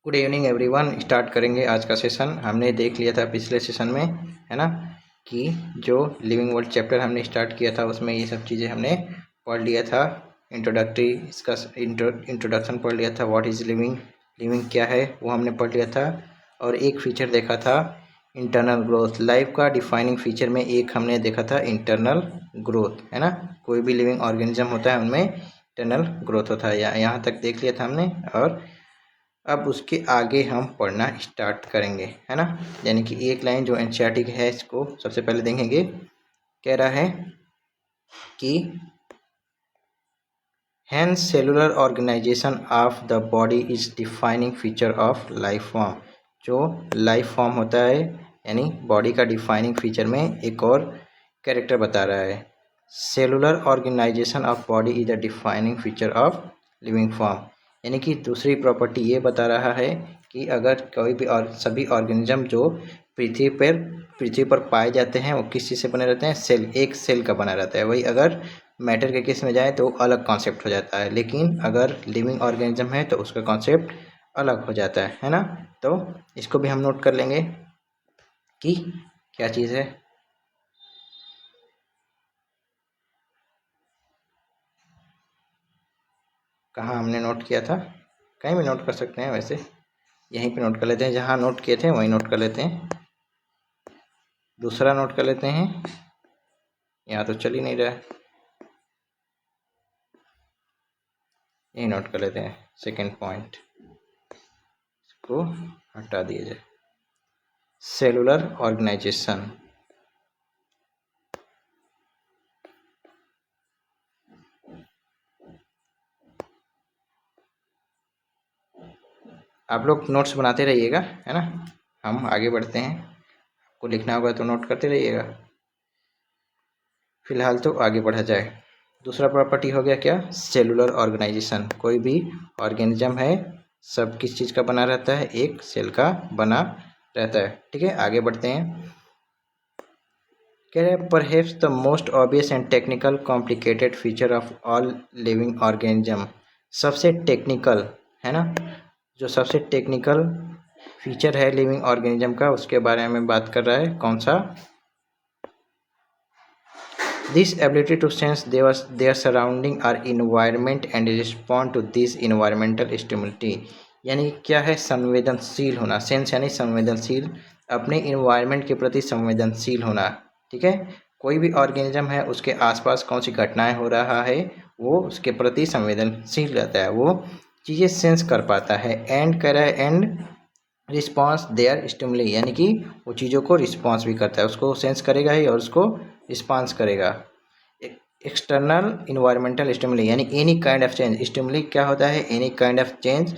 Good evening everyone. Start करेंगे आज का सेशन। हमने देख लिया था पिछले सेशन में, है ना, कि जो लिविंग वर्ल्ड चैप्टर हमने स्टार्ट किया था उसमें ये सब चीज़ें हमने पढ़ लिया था। इंट्रोडक्टरी इसका इंट्रोडक्शन पढ़ लिया था। व्हाट इज़ लिविंग, लिविंग क्या है वो हमने पढ़ लिया था। और एक फीचर देखा था इंटरनल ग्रोथ। लाइफ का डिफाइनिंग फीचर में एक हमने देखा था इंटरनल ग्रोथ, है ना। कोई भी लिविंग ऑर्गेनिज्म होता है उनमें इंटरनल ग्रोथ होता है। यहाँ तक देख लिया था हमने। और अब उसके आगे हम पढ़ना स्टार्ट करेंगे, है ना। यानी कि एक लाइन जो एनसीईआरटी है इसको सबसे पहले देखेंगे। कह रहा है कि hence cellular organisation of the body is defining feature of life form. जो लाइफ फॉर्म होता है यानी बॉडी का डिफाइनिंग फीचर में एक और कैरेक्टर बता रहा है। Cellular organisation of body is the defining feature of living form. यानी कि दूसरी प्रॉपर्टी ये बता रहा है कि अगर कोई भी और सभी ऑर्गेनिज्म जो पृथ्वी पर पाए जाते हैं वो किस चीज़ से बने रहते हैं, सेल, एक सेल का बना रहता है। वही अगर मैटर के केस में जाए तो अलग कॉन्सेप्ट हो जाता है, लेकिन अगर लिविंग ऑर्गेनिज्म है तो उसका कॉन्सेप्ट अलग हो जाता है ना। तो इसको भी हम नोट कर लेंगे कि क्या चीज़ है। कहाँ हमने नोट किया था, कहीं भी नोट कर सकते हैं, वैसे यहीं पे नोट कर लेते हैं। जहाँ नोट किए थे वहीं नोट कर लेते हैं। दूसरा नोट कर लेते हैं, यहाँ तो चल ही नहीं रहा है, यही नोट कर लेते हैं। सेकंड पॉइंट इसको हटा दिया जाए। सेलुलर ऑर्गेनाइजेशन, आप लोग नोट्स बनाते रहिएगा, है ना। हम आगे बढ़ते हैं, आपको लिखना होगा तो नोट करते रहिएगा। फिलहाल तो आगे बढ़ा जाए। दूसरा प्रॉपर्टी हो गया क्या, सेलुलर ऑर्गेनाइजेशन। कोई भी ऑर्गेनिज्म है सब किस चीज़ का बना रहता है, एक सेल का बना रहता है। ठीक है, आगे बढ़ते हैं। कह रहे हैं perhaps the most obvious and technical complicated feature of all living organism. सबसे टेक्निकल, है ना, जो सबसे टेक्निकल फीचर है लिविंग ऑर्गेनिज्म का उसके बारे में बात कर रहा है। कौन सा, this ability to sense their surrounding or environment and respond to this environmental stimuli. यानी क्या है, संवेदनशील होना। सेंस यानी संवेदनशील, अपने इन्वायरमेंट के प्रति संवेदनशील होना। ठीक है, कोई भी ऑर्गेनिज्म है उसके आसपास कौन सी घटनाएं हो रहा है वो उसके प्रति संवेदनशील रहता है, वो चीज़ें सेंस कर पाता है। एंड कह रहा है एंड रिस्पॉन्स देयर स्टिमुली, यानी कि वो चीज़ों को रिस्पॉन्स भी करता है, उसको सेंस करेगा ही और उसको रिस्पॉन्स करेगा। एक्सटर्नल इन्वायरमेंटल स्टिमुली यानी any kind of change. Stimuli क्या होता है, any kind of change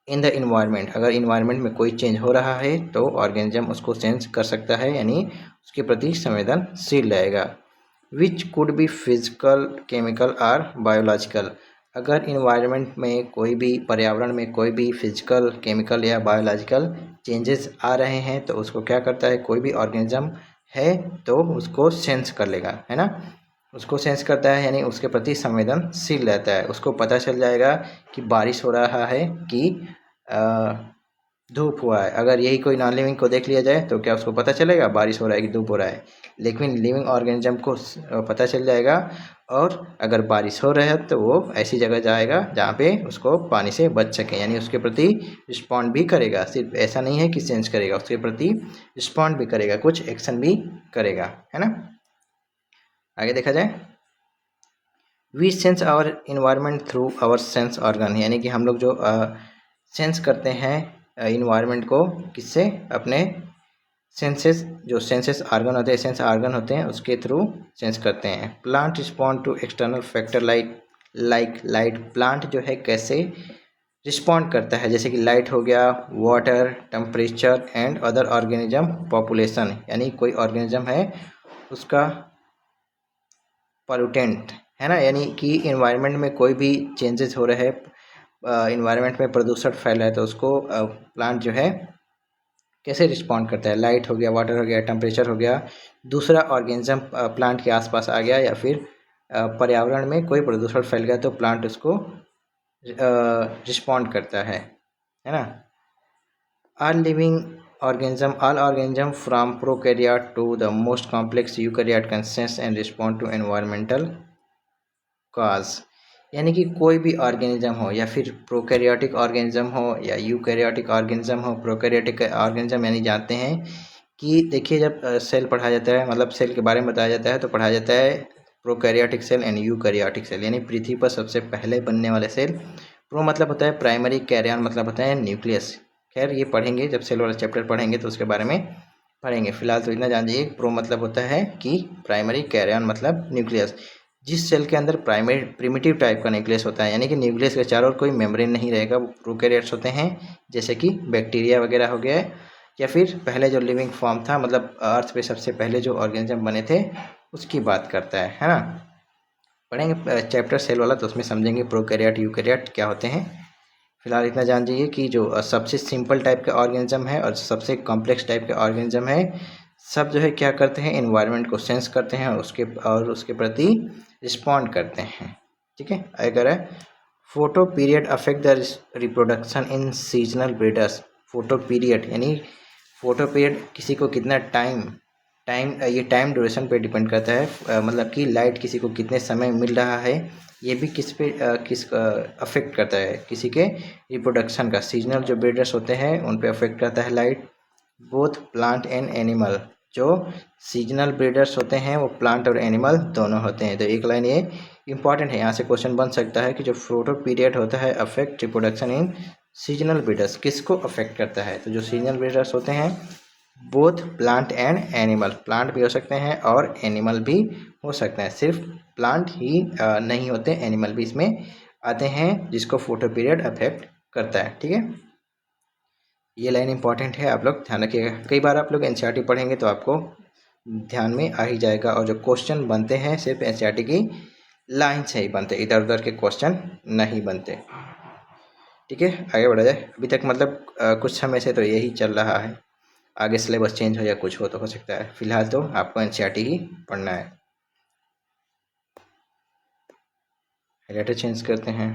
in the environment. अगर इन्वायरमेंट में कोई चेंज हो रहा है तो ऑर्गेनिज्म उसको सेंस कर सकता है, यानी उसके प्रति संवेदनशील रहेगा। Which could be physical, chemical और बायोलॉजिकल। अगर इन्वायरमेंट में कोई भी, पर्यावरण में कोई भी फिजिकल, केमिकल या बायोलॉजिकल चेंजेस आ रहे हैं तो उसको क्या करता है, कोई भी ऑर्गेनिज्म है तो उसको सेंस कर लेगा, है ना। उसको सेंस करता है यानी उसके प्रति संवेदनशील रहता है। उसको पता चल जाएगा कि बारिश हो रहा है कि धूप हुआ है। अगर यही कोई नॉन लिविंग को देख लिया जाए तो क्या उसको पता चलेगा बारिश हो रहा है कि धूप हो रहा है, लेकिन लिविंग ऑर्गेनिज्म को पता चल जाएगा। और अगर बारिश हो रहा है तो वो ऐसी जगह जाएगा जहाँ पे उसको पानी से बच सके, यानी उसके प्रति रिस्पॉन्ड भी करेगा। सिर्फ ऐसा नहीं है कि सेंस करेगा, उसके प्रति रिस्पॉन्ड भी करेगा, कुछ एक्शन भी करेगा, है ना। आगे देखा जाए, we sense our environment through our sense organ. यानी कि हम लोग जो सेंस करते हैं इन्वायरमेंट को, किससे, अपने सेंसेस, जो सेंसेस ऑर्गन होते हैं, सेंस ऑर्गन होते हैं उसके थ्रू सेंस करते हैं। Plant respond to external factor like light. Plant जो है कैसे रिस्पॉन्ड करता है, जैसे कि लाइट हो गया, water, temperature and other organism population. यानी कोई ऑर्गेनिज्म है उसका पॉल्यूटेंट, है ना, यानी कि इन्वायरमेंट में कोई भी चेंजेस हो रहे हैं, इन्वायरमेंट में प्रदूषण फैल रहा है तो उसको प्लांट जो है कैसे रिस्पॉन्ड करता है। लाइट हो गया, वाटर हो गया, टेम्परेचर हो गया, दूसरा ऑर्गेनिज्म प्लांट के आसपास आ गया, या फिर पर्यावरण में कोई प्रदूषण फैल गया तो प्लांट उसको रिस्पॉन्ड करता है है ना। All organism from prokaryote to the most complex eukaryote can sense and respond to environmental cause। यानी कि कोई भी ऑर्गेनिज्म हो या फिर प्रोकैरियोटिक ऑर्गेनिज्म हो या यूकैरियोटिक ऑर्गेनिज्म हो। प्रोकैरियोटिक ऑर्गेनिज्म यानी जानते हैं कि देखिए जब सेल पढ़ा जाता है, मतलब सेल के बारे में बताया जाता है तो पढ़ा जाता है prokaryotic cell and eukaryotic cell, यानी पृथ्वी पर सबसे पहले बनने वाले सेल। प्रो मतलब होता है प्राइमरी, कैरियन मतलब होता है न्यूक्लियस। खैर ये पढ़ेंगे जब सेल वाला चैप्टर पढ़ेंगे तो उसके बारे में पढ़ेंगे। फिलहाल तो इतना जान जाइए, प्रो मतलब होता है कि प्राइमरी, कैरियन मतलब न्यूक्लियस। जिस सेल के अंदर प्राइमरी प्रिमिटिव टाइप का न्यूक्लियस होता है, यानी कि न्यूक्लियस के चारों ओर कोई मेम्ब्रेन नहीं रहेगा, वो प्रोकैरियोट्स होते हैं। जैसे कि बैक्टीरिया वगैरह हो गया, या फिर पहले जो लिविंग फॉर्म था, मतलब अर्थ पे सबसे पहले जो ऑर्गेनिज्म बने थे उसकी बात करता है ना। पढ़ेंगे चैप्टर सेल वाला तो उसमें समझेंगे प्रोकैरियोट यूकैरियोट क्या होते हैं। फिलहाल इतना जान जाइए कि जो सबसे सिंपल टाइप का ऑर्गेनिज्म है और सबसे कॉम्प्लेक्स टाइप का ऑर्गेनिज्म है, सब जो है क्या करते हैं, एनवायरनमेंट को सेंस करते हैं और उसके प्रति रिस्पॉन्ड करते हैं। ठीक है, अगर है photo period affect the reproduction in seasonal breeders. Photo period यानी फोटो पीरियड किसी को कितना टाइम टाइम ये टाइम ड्यूरेशन पे डिपेंड करता है, मतलब कि लाइट किसी को कितने समय मिल रहा है, ये भी किस पे किस अफेक्ट करता है, किसी के रिप्रोडक्शन का। सीजनल जो ब्रीडर्स होते हैं उन पे अफेक्ट करता है light. Both plant and animal, जो सीजनल ब्रीडर्स होते हैं वो प्लांट और एनिमल दोनों होते हैं। तो एक लाइन ये इंपॉर्टेंट है, यहाँ से क्वेश्चन बन सकता है कि जो फोटो पीरियड होता है affect reproduction in seasonal breeders, किसको अफेक्ट करता है। तो जो सीजनल ब्रीडर्स होते हैं both plant and animal, plant भी हो सकते हैं और एनिमल भी हो सकते हैं, सिर्फ प्लांट ही नहीं होते, एनिमल भी इसमें आते हैं जिसको फोटो पीरियड अफेक्ट करता है। ठीक है, ये लाइन इंपॉर्टेंट है, आप लोग ध्यान रखिएगा। कई बार आप लोग एनसीईआरटी पढ़ेंगे तो आपको ध्यान में आ ही जाएगा, और जो क्वेश्चन बनते हैं सिर्फ एनसीईआरटी की लाइन से ही बनते, इधर उधर के क्वेश्चन नहीं बनते। ठीक है, आगे बढ़ा जाए। अभी तक मतलब कुछ समय से तो यही चल रहा है, आगे सिलेबस चेंज हो या कुछ हो तो हो सकता है। फिलहाल तो आपको एनसीईआरटी ही पढ़ना है। हाइलाइटर चेंज करते हैं।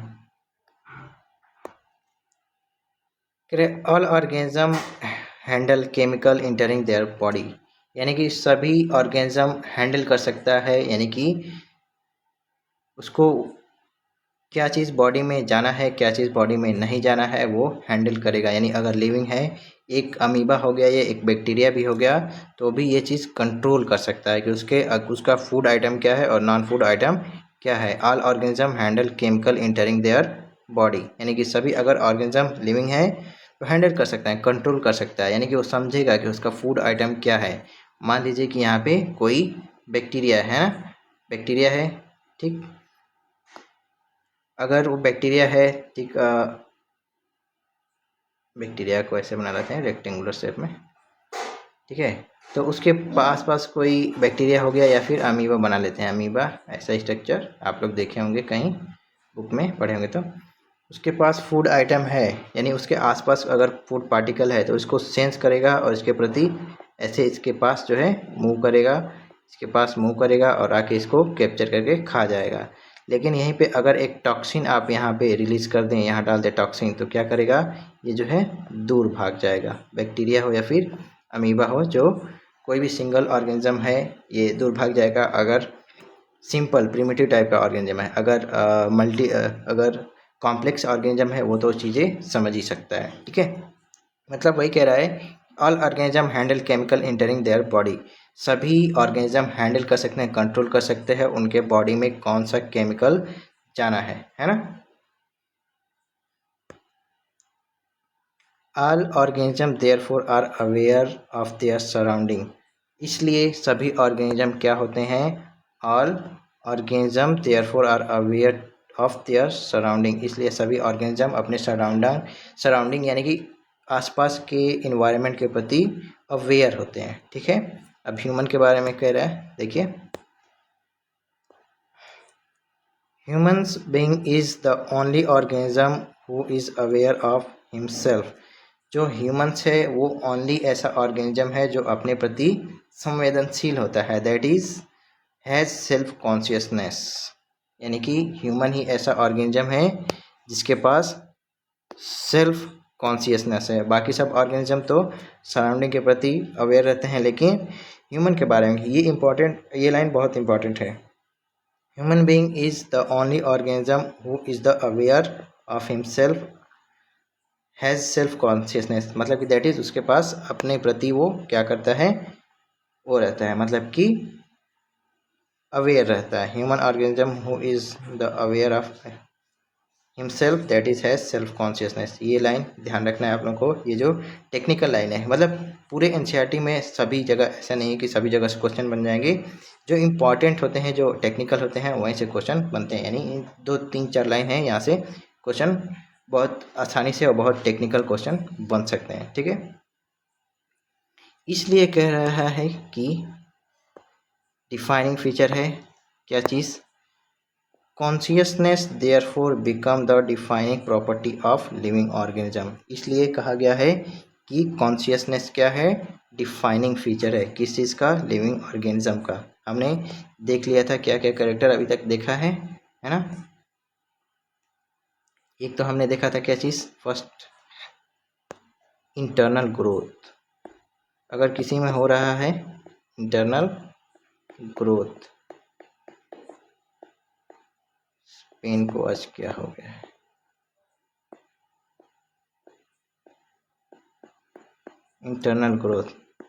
All organism handle chemical entering their body, यानी कि सभी ऑर्गेनिज्म हैंडल कर सकता है, यानी कि उसको क्या चीज़ बॉडी में जाना है, क्या चीज़ बॉडी में नहीं जाना है, वो हैंडल करेगा। यानी अगर लिविंग है, एक अमीबा हो गया या एक बैक्टीरिया भी हो गया, तो भी ये चीज़ कंट्रोल कर सकता है कि उसका फूड आइटम क्या है और नॉन फूड आइटम क्या है। All organism handle chemical entering their body, यानी कि सभी अगर ऑर्गेनिज्म लिविंग है तो हैंडल कर सकता है, कंट्रोल कर सकता है, यानी कि वो समझेगा कि उसका फूड आइटम क्या है। मान लीजिए कि यहाँ पे कोई बैक्टीरिया है, बैक्टीरिया है, ठीक। अगर वो बैक्टीरिया है, ठीक, बैक्टीरिया को ऐसे बना लेते हैं रेक्टेंगुलर शेप में, ठीक है। तो उसके पास कोई बैक्टीरिया हो गया या फिर अमीबा बना लेते हैं, अमीबा ऐसा स्ट्रक्चर आप लोग देखे होंगे कहीं बुक में पढ़े होंगे। तो उसके पास फूड आइटम है, यानी उसके आसपास अगर फूड पार्टिकल है तो इसको सेंस करेगा और इसके प्रति ऐसे इसके पास जो है मूव करेगा, इसके पास मूव करेगा और आके इसको कैप्चर करके खा जाएगा। लेकिन यहीं पे अगर एक टॉक्सिन आप यहाँ पे रिलीज़ कर दें, यहाँ डाल दें टॉक्सिन, तो क्या करेगा, ये जो है दूर भाग जाएगा। बैक्टीरिया हो या फिर अमीबा हो, जो कोई भी सिंगल ऑर्गेनिज्म है, ये दूर भाग जाएगा अगर सिंपल प्रिमिटिव टाइप का ऑर्गेनिज्म है। अगर कॉम्प्लेक्स ऑर्गेनिज्म है वो तो चीज़ें समझ ही सकता है। ठीक है, मतलब वही कह रहा है all organism handle chemical entering their body, सभी ऑर्गेनिज्म हैंडल कर सकते हैं, कंट्रोल कर सकते हैं उनके बॉडी में कौन सा केमिकल जाना है ना। All organism therefore are aware of their surrounding, इसलिए सभी ऑर्गेनिज्म क्या होते हैं, all organism therefore are aware of their surrounding, इसलिए सभी ऑर्गेनिज्म अपने सराउंडिंग यानी कि आसपास के इन्वायरमेंट के प्रति अवेयर होते हैं। ठीक है, अब ह्यूमन के बारे में कह रहा है, देखिए humans being is the only organism who is aware of himself, जो ह्यूमन्स है वो ओनली ऐसा ऑर्गेनिज्म है जो अपने प्रति संवेदनशील होता है, that is has self consciousness, यानी कि ह्यूमन ही ऐसा ऑर्गेनिज्म है जिसके पास सेल्फ कॉन्शियसनेस है। बाकी सब ऑर्गेनिज्म तो सराउंडिंग के प्रति अवेयर रहते हैं, लेकिन ह्यूमन के बारे में ये लाइन बहुत इंपॉर्टेंट है। Human being is the only organism who is the aware of himself has self consciousness, मतलब कि दैट इज उसके पास अपने प्रति वो क्या करता है, वो रहता है, मतलब कि अवेयर रहता है। Human organism who is the aware of himself that is has self consciousness. ये लाइन ध्यान रखना है आप लोगों को। ये जो टेक्निकल लाइन है, मतलब पूरे एनसीईआरटी में सभी जगह ऐसा नहीं है कि सभी जगह से क्वेश्चन बन जाएंगे। जो इंपॉर्टेंट होते हैं, जो टेक्निकल होते हैं, वहीं से क्वेश्चन बनते हैं। यानी 2 3 4 लाइन है, यहाँ से क्वेश्चन बहुत आसानी से और बहुत टेक्निकल क्वेश्चन बन सकते हैं। ठीक है, इसलिए कह रहा है कि डिफाइनिंग फीचर है क्या चीज़, consciousness therefore become the defining property of living organism. इसलिए कहा गया है कि कॉन्शियसनेस क्या है, डिफाइनिंग फीचर है। किस चीज़ का, लिविंग ऑर्गेनिज्म का। हमने देख लिया था क्या क्या कैरेक्टर अभी तक देखा है ना। एक तो हमने देखा था क्या चीज़, फर्स्ट इंटरनल ग्रोथ। अगर किसी में हो रहा है इंटरनल ग्रोथ, पेन को आज क्या हो गया है, इंटरनल ग्रोथ।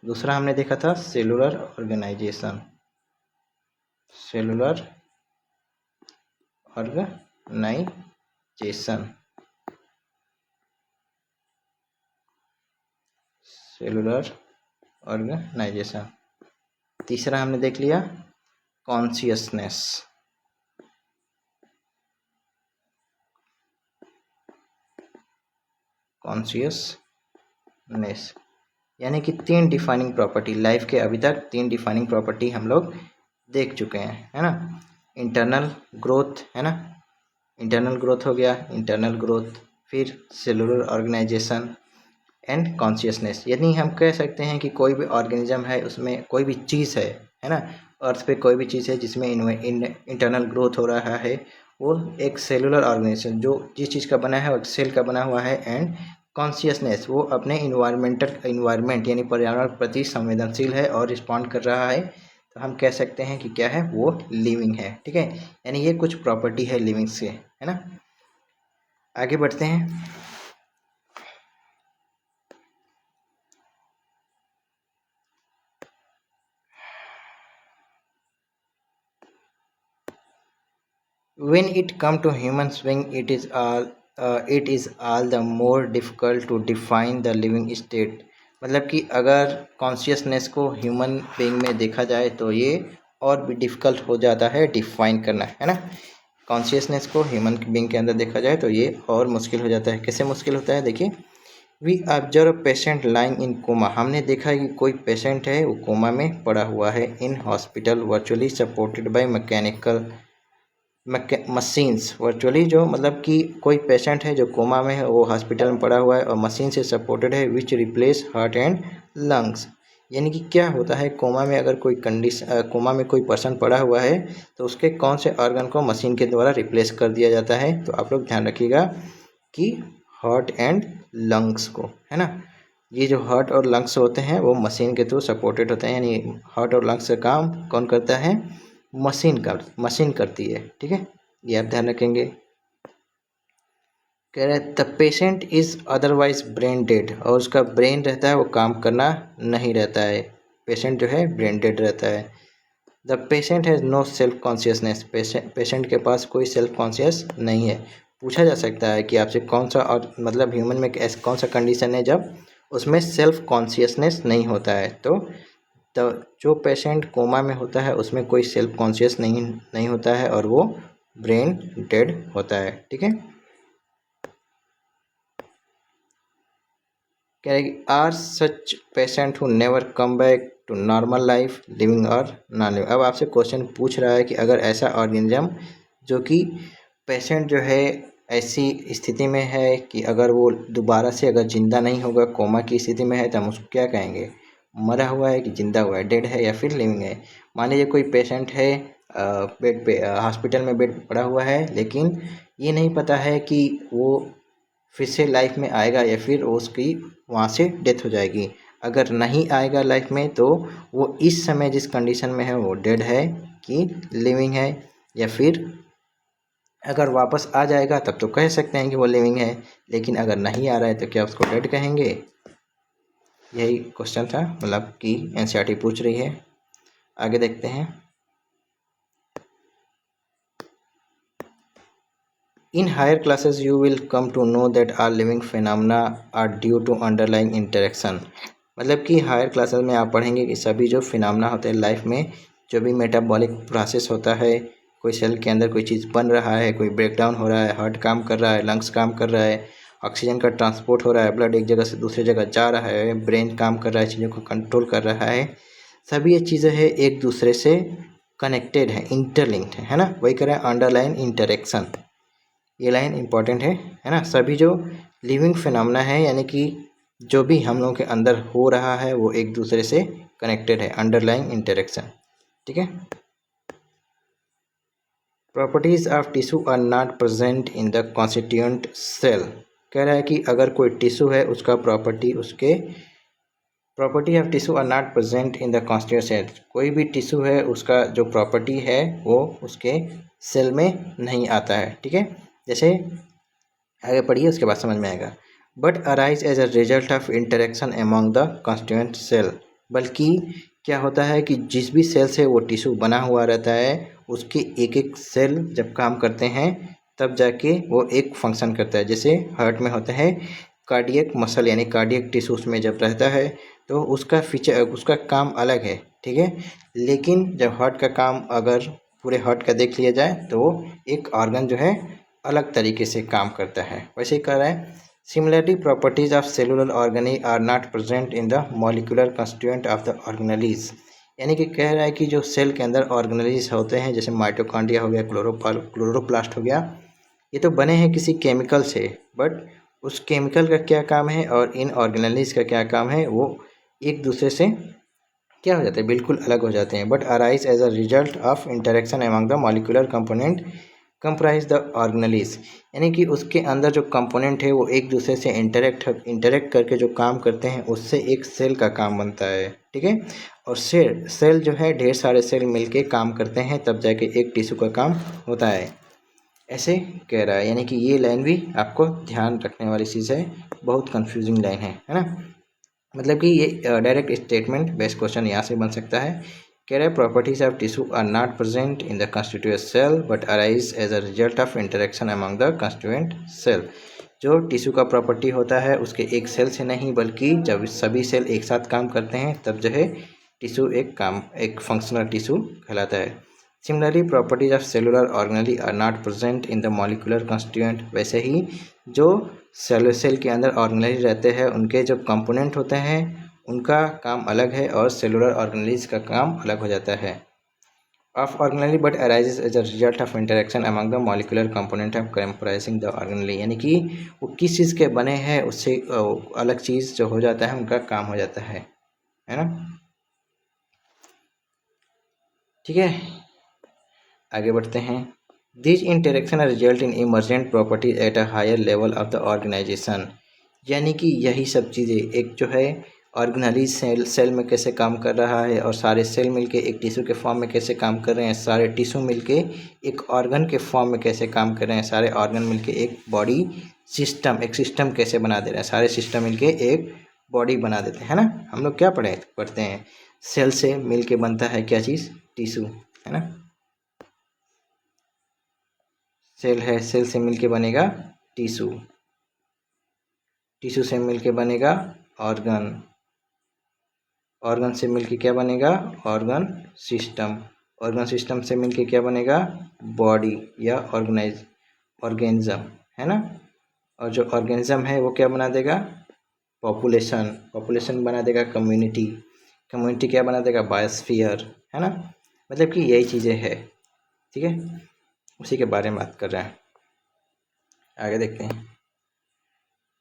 दूसरा हमने देखा था cellular organisation, cellular organisation, cellular organisation. तीसरा हमने देख लिया कॉन्शियसनेस, कॉन्शियसनेस। यानी कि 3 डिफाइनिंग प्रॉपर्टी लाइफ के, अभी तक 3 डिफाइनिंग प्रॉपर्टी हम लोग देख चुके हैं, है ना। इंटरनल ग्रोथ है ना, इंटरनल ग्रोथ हो गया, इंटरनल ग्रोथ, फिर सेलुलर ऑर्गेनाइजेशन एंड कॉन्शियसनेस। यानी हम कह सकते हैं कि कोई भी ऑर्गेनिज्म है, उसमें कोई भी चीज़ है ना, अर्थ पे कोई भी चीज़ है जिसमें इंटरनल ग्रोथ हो रहा है, वो एक सेलुलर ऑर्गेनाइजेशन, जो जिस चीज़ का बना है वो सेल का बना हुआ है। एंड कॉन्शियसनेस, वो अपने इन्वायरमेंट यानी पर्यावरण के प्रति संवेदनशील है और रिस्पॉन्ड कर रहा है। तो हम कह सकते हैं कि क्या है, वो लिविंग है। ठीक है, यानी ये कुछ प्रॉपर्टी है लिविंग से, है ना। आगे बढ़ते हैं। When it come to human being, it is all the more difficult to define the living state। मतलब कि अगर कॉन्शियसनेस को ह्यूमन बीइंग में देखा जाए तो ये और भी डिफ़िकल्ट हो जाता है डिफाइन करना, है ना। कॉन्शियसनेस को ह्यूमन बीइंग के अंदर देखा जाए तो ये और मुश्किल हो जाता है। कैसे मुश्किल होता है, देखिए। We observe patient lying in coma. हमने देखा है कि कोई पेशेंट है वो कोमा में पड़ा हुआ है in hospital, virtually supported by mechanical machines. Virtually जो मतलब कि कोई पेशेंट है जो कोमा में है, वो हॉस्पिटल में पड़ा हुआ है और मशीन से सपोर्टेड है, विच रिप्लेस हार्ट एंड लंग्स। यानी कि क्या होता है, कोमा में अगर कोमा में कोई पर्सन पड़ा हुआ है तो उसके कौन से ऑर्गन को मशीन के द्वारा रिप्लेस कर दिया जाता है। तो आप लोग ध्यान रखिएगा कि हार्ट एंड लंग्स को, है ना। ये जो हार्ट और लंग्स होते हैं वो मशीन के थ्रू सपोर्टेड होते हैं। यानी हार्ट और लंग्स का काम कौन करता है, मशीन करती है। ठीक है, ये आप ध्यान रखेंगे। कह रहे the patient is otherwise brain dead, और उसका ब्रेन रहता है वो काम करना नहीं रहता है। पेशेंट जो है ब्रेन डेड रहता है। The patient has no self consciousness, patient के पास कोई सेल्फ कॉन्शियस नहीं है। पूछा जा सकता है कि आपसे कौन सा, और मतलब ह्यूमन में ऐसा कौन सा कंडीशन है जब उसमें सेल्फ कॉन्शियसनेस नहीं होता है। तो जो पेशेंट कोमा में होता है उसमें कोई सेल्फ कॉन्शियस नहीं होता है और वो ब्रेन डेड होता है। ठीक है, कह रहे are such patient who never come back to normal life living और नॉन लिविंग। अब आपसे क्वेश्चन पूछ रहा है कि अगर ऐसा ऑर्गेनिज्म जो कि पेशेंट जो है ऐसी स्थिति में है कि अगर वो दोबारा से अगर जिंदा नहीं होगा, कोमा की स्थिति में है, तो हम उसको क्या कहेंगे, मरा हुआ है कि जिंदा हुआ है, डेड है या फिर लिविंग है। मान लीजिए कोई पेशेंट है बेड पे, हॉस्पिटल में बेड पे पड़ा हुआ है, लेकिन ये नहीं पता है कि वो फिर से लाइफ में आएगा या फिर उसकी वहाँ से डेथ हो जाएगी। अगर नहीं आएगा लाइफ में तो वो इस समय जिस कंडीशन में है वो डेड है कि लिविंग है, या फिर अगर वापस आ जाएगा तब तो कह सकते हैं कि वो लिविंग है, लेकिन अगर नहीं आ रहा है तो क्या उसको डेड कहेंगे। यही क्वेश्चन था, मतलब कि एनसीईआरटी पूछ रही है। आगे देखते हैं। In higher classes, you will come to know that all living phenomena are due to underlying interaction। मतलब कि हायर क्लासेस में आप पढ़ेंगे कि सभी जो फिनोमेना होते हैं लाइफ में, जो भी मेटाबॉलिक प्रोसेस होता है, कोई सेल के अंदर कोई चीज़ बन रहा है, कोई ब्रेकडाउन हो रहा है, हार्ट काम कर रहा है, लंग्स काम कर रहा है, ऑक्सीजन का ट्रांसपोर्ट हो रहा है, ब्लड एक जगह से दूसरी जगह जा रहा है, ब्रेन काम कर रहा है, चीज़ों को कंट्रोल कर रहा है, सभी ये चीज़ें हैं एक दूसरे से कनेक्टेड है, इंटरलिंक्ड है ना। वही कह रहे हैं अंडरलाइन इंटरेक्शन। ये लाइन इंपॉर्टेंट है ना। सभी जो लिविंग फिनोमेना है, यानी कि जो भी हम लोगों के अंदर हो रहा है वो एक दूसरे से कनेक्टेड है, अंडरलाइंग इंटरेक्शन। ठीक है। Properties of tissue are not present in the constituent cell. कह रहा है कि अगर कोई टिश्यू है उसका property of tissue are not present in the constituent cell. कोई भी टिश्यू है उसका जो प्रॉपर्टी है वो उसके सेल में नहीं आता है। ठीक है। जैसे आगे पढ़िए, उसके बाद समझ में आएगा। But arise as a result of interaction among the constituent cell. बल्कि क्या होता है कि जिस भी सेल से वो टिश्यू बना हुआ रहता है, उसके एक एक सेल जब काम करते हैं तब जाके वो एक फंक्शन करता है। जैसे हार्ट में होता है कार्डियक मसल, यानी कार्डियक टिश्यू उसमें जब रहता है तो उसका फीचर, उसका काम अलग है। ठीक है। लेकिन जब हार्ट का काम अगर पूरे हार्ट का देख लिया जाए तो एक ऑर्गन जो है अलग तरीके से काम करता है। वैसे ही कह रहा है similarly properties of cellular organelles are not present in the molecular constituent of the organelles. यानी कि कह रहा है कि जो सेल के अंदर ऑर्गेनेलीज होते हैं, जैसे माइटोकॉन्ड्रिया हो गया, क्लोरोप्लास्ट हो गया, ये तो बने हैं किसी केमिकल से, बट उस केमिकल का क्या काम है और इन ऑर्गेनेलीज का क्या काम है वो एक दूसरे से क्या हो जाते हैं, बिल्कुल अलग हो जाते हैं। But arise as a result of interaction among the molecular component comprise the organelles. यानी कि उसके अंदर जो कंपोनेंट है वो एक दूसरे से इंटरेक्ट करके जो काम करते हैं उससे एक सेल का काम बनता है। ठीक है। और सेल जो है ढेर सारे सेल मिलके काम करते हैं तब जाके एक टिश्यू का काम होता है, ऐसे कह रहा है। यानी कि ये लाइन भी आपको ध्यान रखने वाली चीज़ है, बहुत कंफ्यूजिंग लाइन है ना। मतलब कि ये डायरेक्ट स्टेटमेंट बेस्ट क्वेश्चन यहाँ से बन सकता है। कह रहे properties of tissue are not present in the constituent cell but arise as a result of interaction among the constituent cell. जो टिश्यू का प्रॉपर्टी होता है उसके एक सेल से नहीं, बल्कि जब सभी सेल एक साथ काम करते हैं तब जो है टिश्यू एक फंक्शनल टिश्यू कहलाता है। Similarly properties of cellular organelle are not present in the molecular constituent. वैसे ही जो सेल के अंदर ऑर्गेनेली रहते हैं उनके जो कंपोनेंट होते हैं उनका काम अलग है और सेलुलर ऑर्गेनेलीज का काम अलग हो जाता है। Of organelle but arises as a result of interaction among the molecular component of comprising the organelle. यानी कि वो किस चीज़ के बने हैं उससे अलग चीज़ जो हो जाता है उनका काम हो जाता है ना। ठीक है। आगे बढ़ते हैं। This interaction result in emergent properties at a higher level of the organisation. यानी कि यही सब चीज़ें, एक जो है ऑर्गेनाइज सेल में कैसे काम कर रहा है और सारे सेल मिलके एक टिश्यू के फॉर्म में कैसे काम कर रहे हैं, सारे टिश्यू मिलके एक ऑर्गन के फॉर्म में कैसे काम कर रहे हैं, सारे ऑर्गन मिलके एक बॉडी सिस्टम, एक सिस्टम कैसे बना दे रहे हैं, सारे सिस्टम मिलके एक बॉडी बना देते हैं ना। हम लोग क्या पढ़ते हैं, सेल से मिलके बनता है क्या चीज़, टिश्यू, है ना। सेल है, सेल से मिलके बनेगा टिश्यू, टिश्यू से मिलके बनेगा ऑर्गन, ऑर्गन से मिलके क्या बनेगा, ऑर्गन सिस्टम, ऑर्गन सिस्टम से मिलके क्या बनेगा, बॉडी या ऑर्गेनिज्म, है ना। और जो ऑर्गेनिज्म है वो क्या बना देगा, पॉपुलेशन, पॉपुलेशन बना देगा कम्युनिटी, कम्युनिटी क्या बना देगा, बायोस्फीयर, है ना। मतलब कि यही चीज़ें है। ठीक है, उसी के बारे में बात कर रहे हैं। आगे देखते हैं।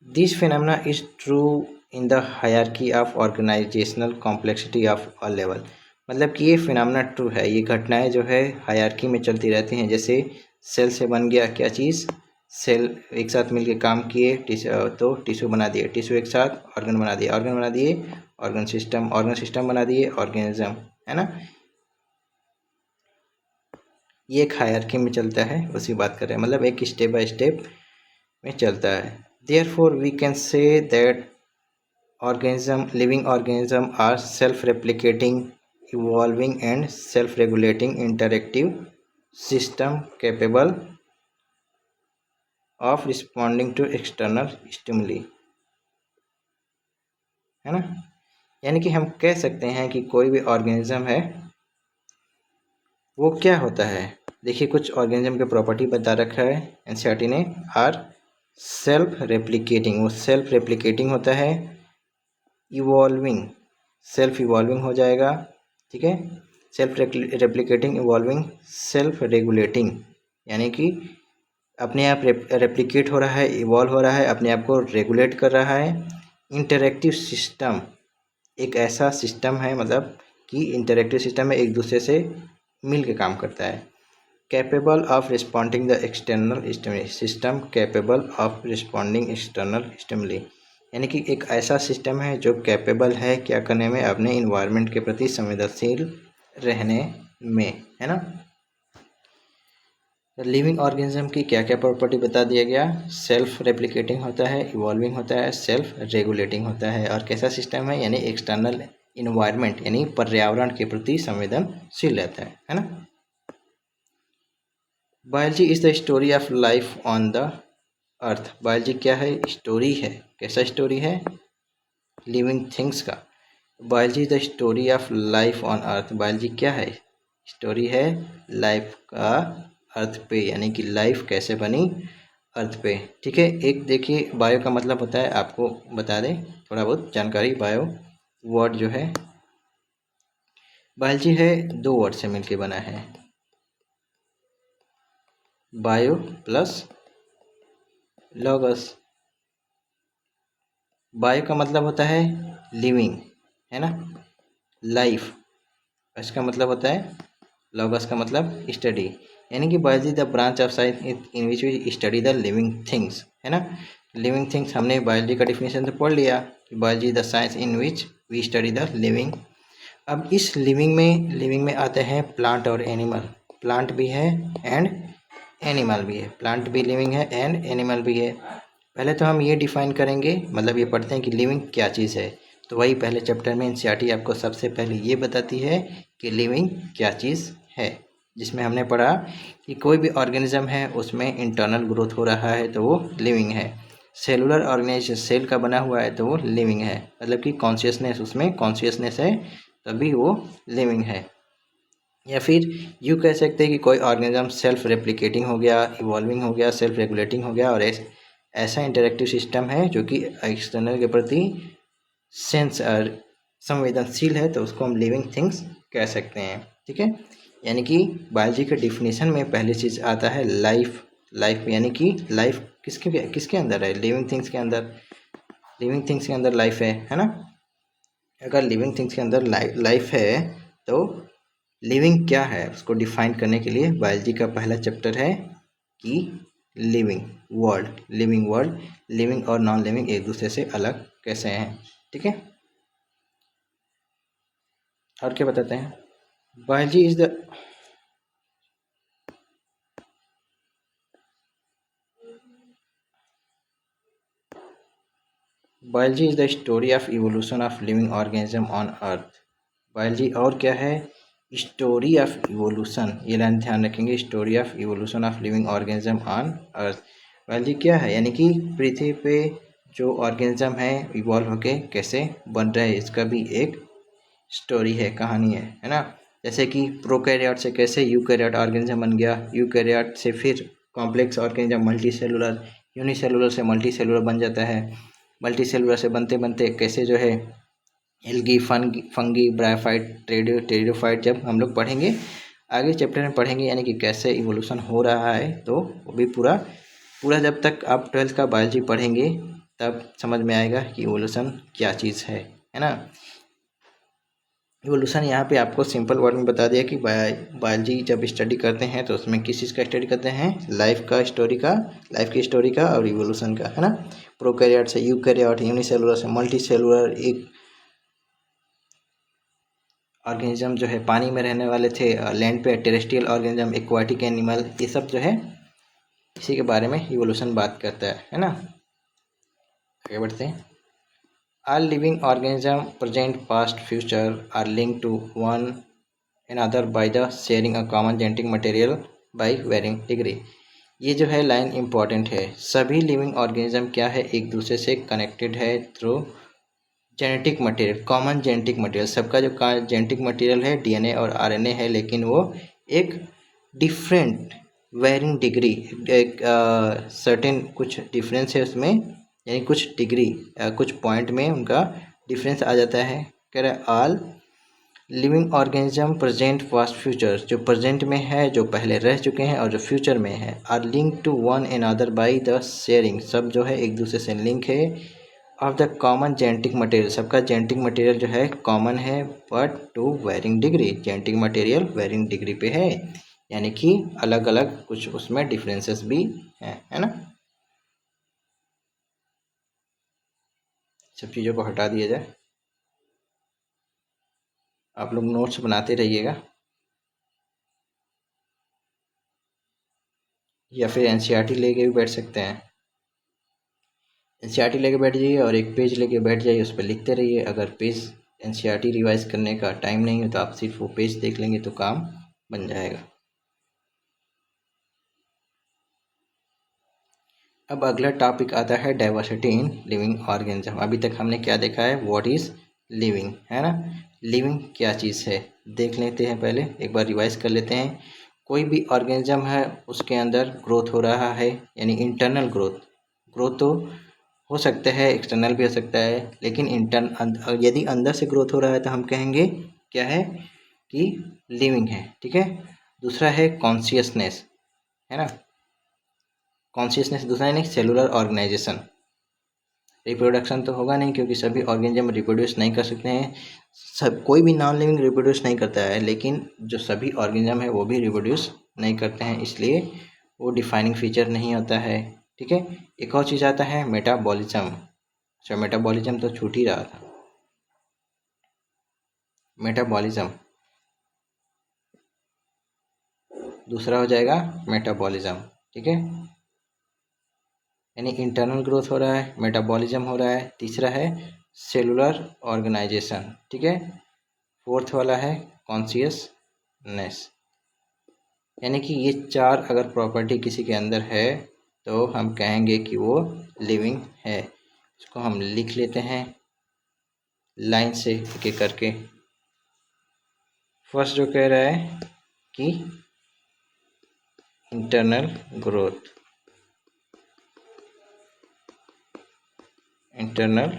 This phenomena is true in the hierarchy of organisational complexity of a level. मतलब कि ये फिनोमेना ट्रू है, ये घटनाएं जो है हायरार्की में चलती रहती हैं। जैसे सेल से बन गया क्या चीज़, सेल एक साथ मिलके काम किए, तो टिश्यू बना दिए, टिश्यू एक साथ ऑर्गन बना दिए, ऑर्गन बना दिए ऑर्गन सिस्टम बना दिए ऑर्गेनिज्म, है ना। ये एक हायरार्की में चलता है, उसी बात कर रहे हैं, मतलब एक स्टेप बाय स्टेप में चलता है। Therefore we can say that living organism are self-replicating, evolving and self-regulating interactive system capable of responding to external stimuli, है ना। यानी कि हम कह सकते हैं कि कोई भी ऑर्गेनिज्म है वो क्या होता है। देखिए कुछ ऑर्गेनिज्म के प्रॉपर्टी बता रखा है एनसीईआरटी ने, आर सेल्फ रेप्लिकेटिंग, वो सेल्फ रेप्लिकेटिंग होता है, इवॉल्विंग सेल्फ इवॉल्विंग हो जाएगा, ठीक है, self replicating, evolving, self regulating, यानी कि अपने आप रेप्लिकेट हो रहा है, इवॉल्व हो रहा है, अपने आप को रेगुलेट कर रहा है। इंटरैक्टिव सिस्टम, एक ऐसा सिस्टम है मतलब कि इंटरैक्टिव सिस्टम में एक दूसरे से मिल के काम करता है। Capable of responding the external stimuli, system capable of responding external stimuli, यानी कि एक ऐसा सिस्टम है जो कैपेबल है क्या करने में, अपने इन्वायरमेंट के प्रति संवेदनशील रहने में, है ना। लिविंग ऑर्गेनिज्म की क्या क्या प्रॉपर्टी बता दिया गया, सेल्फ रेप्लिकेटिंग होता है, इवॉल्विंग होता है, सेल्फ रेगुलेटिंग होता है, और कैसा सिस्टम है, यानी एक्सटर्नल इन्वायरमेंट यानी पर्यावरण के प्रति संवेदनशील रहता है ना। Biology is the story of life on the earth, biology क्या है, स्टोरी है, कैसा स्टोरी है, लिविंग थिंग्स का। Biology the story of life on earth, biology क्या है, स्टोरी है लाइफ का अर्थ पे, यानी कि लाइफ कैसे बनी अर्थ पे, ठीक है। एक देखिए बायो का मतलब होता है, आपको बता दें थोड़ा बहुत जानकारी, बायो वर्ड जो है, बायोलॉजी है दो वर्ड से मिलके बना है, बायो प्लस लॉगस। बायो का मतलब होता है लिविंग, है ना, लाइफ, इसका मतलब होता है, लॉगस का मतलब स्टडी, यानी कि biology the branch of science in which we study the living things, है ना। लिविंग थिंग्स हमने बायोलॉजी का डिफिनेशन से पढ़ लिया, biology the science in which we study the living. अब इस लिविंग में आते हैं प्लांट और एनिमल, प्लांट भी है एंड एनिमल भी है, प्लांट भी लिविंग है एंड एनिमल भी है। पहले तो हम ये डिफाइन करेंगे, मतलब ये पढ़ते हैं कि लिविंग क्या चीज़ है, तो वही पहले चैप्टर में एनसीईआरटी आपको सबसे पहले ये बताती है कि लिविंग क्या चीज़ है, जिसमें हमने पढ़ा कि कोई भी ऑर्गेनिज्म है उसमें इंटरनल ग्रोथ हो रहा है तो वो लिविंग है, सेलुलर ऑर्गेनाइजेशन सेल का बना हुआ है तो वो लिविंग है, मतलब कि कॉन्शियसनेस, उसमें कॉन्शियसनेस है तभी वो लिविंग है। या फिर यूँ कह सकते हैं कि कोई ऑर्गेनिज्म सेल्फ रेप्लिकेटिंग हो गया, इवॉल्विंग हो गया, सेल्फ रेगुलेटिंग हो गया, और ऐसा इंटरैक्टिव सिस्टम है जो कि एक्सटर्नल के प्रति सेंस और संवेदनशील है, तो उसको हम लिविंग थिंग्स कह सकते हैं, ठीक है। यानी कि बायोलॉजी के डिफिनीशन में पहली चीज़ आता है लाइफ, लाइफ यानी कि लाइफ किसके किसके अंदर है, लिविंग थिंग्स के अंदर, लिविंग थिंग्स के अंदर लाइफ है ना। अगर लिविंग थिंग्स के अंदर लाइफ है तो लिविंग क्या है उसको डिफाइन करने के लिए बायोलॉजी का पहला चैप्टर है कि लिविंग वर्ल्ड, लिविंग और नॉन लिविंग एक दूसरे से अलग कैसे हैं, ठीक है। और क्या बताते हैं, biology is the biology is the story of evolution of living organism on earth. Biology और क्या है, स्टोरी ऑफ इवोल्यूशन, ये लाइन ध्यान रखेंगे, story of evolution of living organism on earth. Biology क्या है, यानी कि पृथ्वी पे जो ऑर्गेनिज्म है इवॉल्व होके कैसे बन रहे हैं, इसका भी एक स्टोरी है, कहानी है ना। जैसे कि प्रोकैरियोट से कैसे यूकैरियोट ऑर्गेनिज्म बन गया, यूकैरियोट से फिर complex organism multi cellular, unicellular से मल्टी सेलुलर बन जाता है, मल्टी सेलुलर से बनते बनते कैसे जो है एल्गी, फंगी, ब्रायोफाइट, टेरिडोफाइट, जब हम लोग पढ़ेंगे आगे चैप्टर में पढ़ेंगे, यानी कि कैसे इवोल्यूशन हो रहा है, तो वो भी पूरा जब तक आप 12th का बायोलॉजी पढ़ेंगे तब समझ में आएगा कि इवोल्यूशन क्या चीज़ है ना। इवोल्यूशन यहाँ पे आपको सिंपल वर्ड में बता दिया कि बायोलॉजी जब स्टडी करते हैं तो उसमें किस चीज़ का स्टडी करते हैं, लाइफ की स्टोरी का और इवोल्यूशन का, है ना। प्रोकैरियोट से यूकैरियोट, यूनिसेलुलर से मल्टी सेलुलर, एक ऑर्गेनिज्म जो है पानी में रहने वाले थे, लैंड पे टेरेस्ट्रियल ऑर्गेनिज्म, एक्वाटिक एनिमल, ये सब जो है इसी के बारे में इवोल्यूशन बात करता है ना। आगे बढ़ते हैं। All living organisms, present, past, future, are linked to one another by the sharing a common genetic material by varying degree। ये जो है लाइन इम्पॉर्टेंट है। सभी लिविंग ऑर्गेनिज्म क्या है, एक दूसरे से कनेक्टेड है through genetic material, common genetic material. सबका जो जेनेटिक मटेरियल है डीएनए और आरएनए है, लेकिन वो एक डिफरेंट वेरिंग डिग्री, एक सर्टेन कुछ डिफरेंस है उसमें, यानी कुछ डिग्री कुछ पॉइंट में उनका डिफरेंस आ जाता है। कह रहे all living organism present past future, जो प्रेजेंट में है, जो पहले रह चुके हैं और जो फ्यूचर में है, are link to one another by the sharing, सब जो है एक दूसरे से लिंक है, of the common genetic material, सबका जेनेटिक मटेरियल जो है कॉमन है, but to varying degree, genetic material varying degree पे है, यानी कि अलग अलग कुछ उसमें डिफरेंसेस भी हैं, है ना। सब चीज़ों को हटा दिया जाए। आप लोग नोट्स बनाते रहिएगा या फिर एनसीईआरटी लेके भी बैठ सकते हैं। एनसीईआरटी लेके बैठ जाइए और एक पेज लेके बैठ जाइए, उस पर लिखते रहिए। अगर पेज एनसीईआरटी रिवाइज करने का टाइम नहीं है तो आप सिर्फ वो पेज देख लेंगे तो काम बन जाएगा। अब अगला टॉपिक आता है डाइवर्सिटी इन लिविंग ऑर्गेनिज्म। अभी तक हमने क्या देखा है, व्हाट इज लिविंग, है ना। लिविंग क्या चीज़ है देख लेते हैं, पहले एक बार रिवाइज कर लेते हैं। कोई भी ऑर्गेनिज्म है उसके अंदर ग्रोथ हो रहा है, यानी इंटरनल ग्रोथ, ग्रोथ तो हो सकता है एक्सटर्नल भी हो सकता है, लेकिन यदि अंदर से ग्रोथ हो रहा है तो हम कहेंगे क्या है कि लिविंग है, ठीक है। दूसरा है कॉन्शियसनेस, है ना। कॉन्शियसनेस दूसरा है सेलुलर ऑर्गेनाइजेशन। रिप्रोडक्शन तो होगा नहीं क्योंकि सभी ऑर्गेनिज्म रिप्रोड्यूस नहीं कर सकते हैं, सब कोई भी नॉन लिविंग रिप्रोड्यूस नहीं करता है, लेकिन जो सभी ऑर्गेनिज्म है वो भी रिप्रोड्यूस नहीं करते हैं, इसलिए वो डिफाइनिंग फीचर नहीं होता है, ठीक है। एक और चीज़ आता है मेटाबॉलिज्म। अच्छा, मेटाबॉलिज्म तो छूट ही रहा था। मेटाबॉलिज्म दूसरा हो जाएगा मेटाबॉलिज्म, ठीक है, यानी इंटरनल ग्रोथ हो रहा है, मेटाबॉलिज्म हो रहा है। तीसरा है सेलुलर ऑर्गेनाइजेशन, ठीक है। फोर्थ वाला है कॉन्शियसनेस, यानी कि ये चार अगर प्रॉपर्टी किसी के अंदर है तो हम कहेंगे कि वो लिविंग है। इसको हम लिख लेते हैं लाइन से एक एक करके। फर्स्ट जो कह रहा है कि internal growth, internal